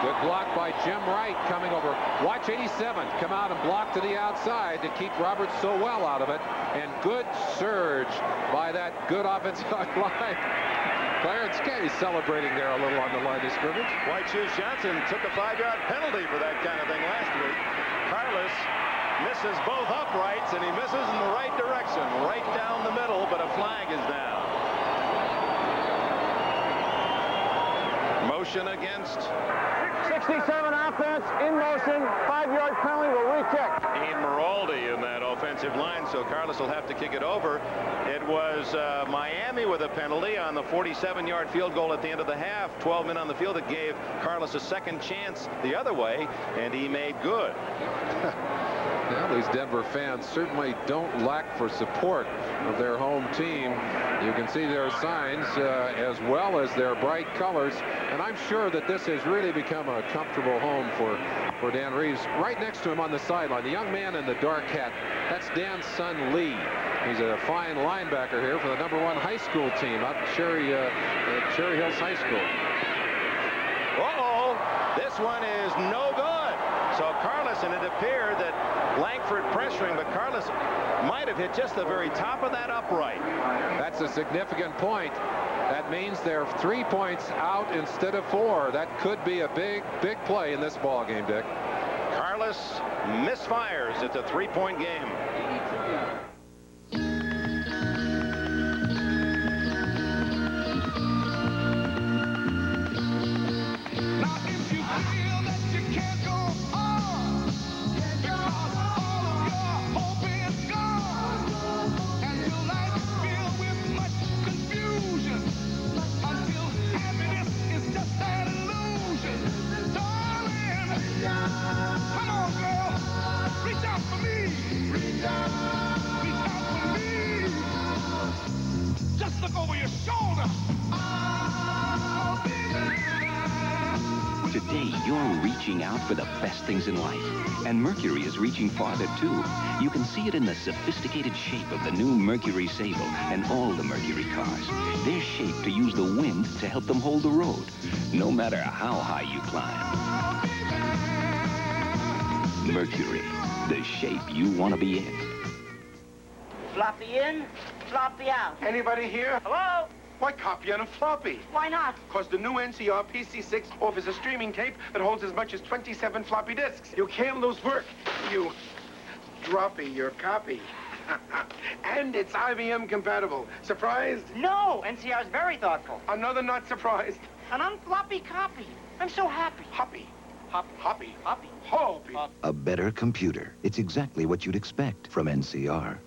Good block by Jim Wright coming over. Watch 87 come out and block to the outside to keep Roberts so well out of it. And good surge by that good offensive line. Clarence Kay celebrating there a little on the line of scrimmage. White Shoes Johnson took a 5-yard penalty for that kind of thing last week. Karlis misses both uprights, and he misses in the right direction, right down the middle, but a flag is down. Motion against 67 offense, in motion, 5-yard penalty, will re-kick. Ian Maraldi in that offensive line, so Karlis will have to kick it over. It was Miami with a penalty on the 47-yard field goal at the end of the half. 12 men on the field. It gave Karlis a second chance the other way, and he made good. Well, these Denver fans certainly don't lack for support of their home team. You can see their signs as well as their bright colors, and I'm sure that this has really become a comfortable home for Dan Reeves. Right next to him on the sideline, the young man in the dark hat, that's Dan's son Lee. He's a fine linebacker here for the #1 high school team out at Cherry Hills High School. Uh-oh, this one is no good. So Karlis, and it appeared that Langford pressuring, but Karlis might have hit just the very top of that upright. That's a significant point. That means they're 3 points out instead of 4. That could be a big play in this ball game, Dick. Karlis misfires. It's a three-point game. Today, you're reaching out for the best things in life. And Mercury is reaching farther, too. You can see it in the sophisticated shape of the new Mercury Sable and all the Mercury cars. They're shaped to use the wind to help them hold the road, no matter how high you climb. Mercury, the shape you want to be in. Floppy in, floppy out. Anybody here? Hello? Why copy on a floppy? Why not? Because the new NCR PC6 offers a streaming tape that holds as much as 27 floppy disks. You can't lose work. You droppy your copy. And it's IBM compatible. Surprised? No, NCR's very thoughtful. Another not surprised. An unfloppy copy. I'm so happy. Hoppy. Hoppy. Hoppy. Hoppy. Hoppy. A better computer. It's exactly what you'd expect from NCR.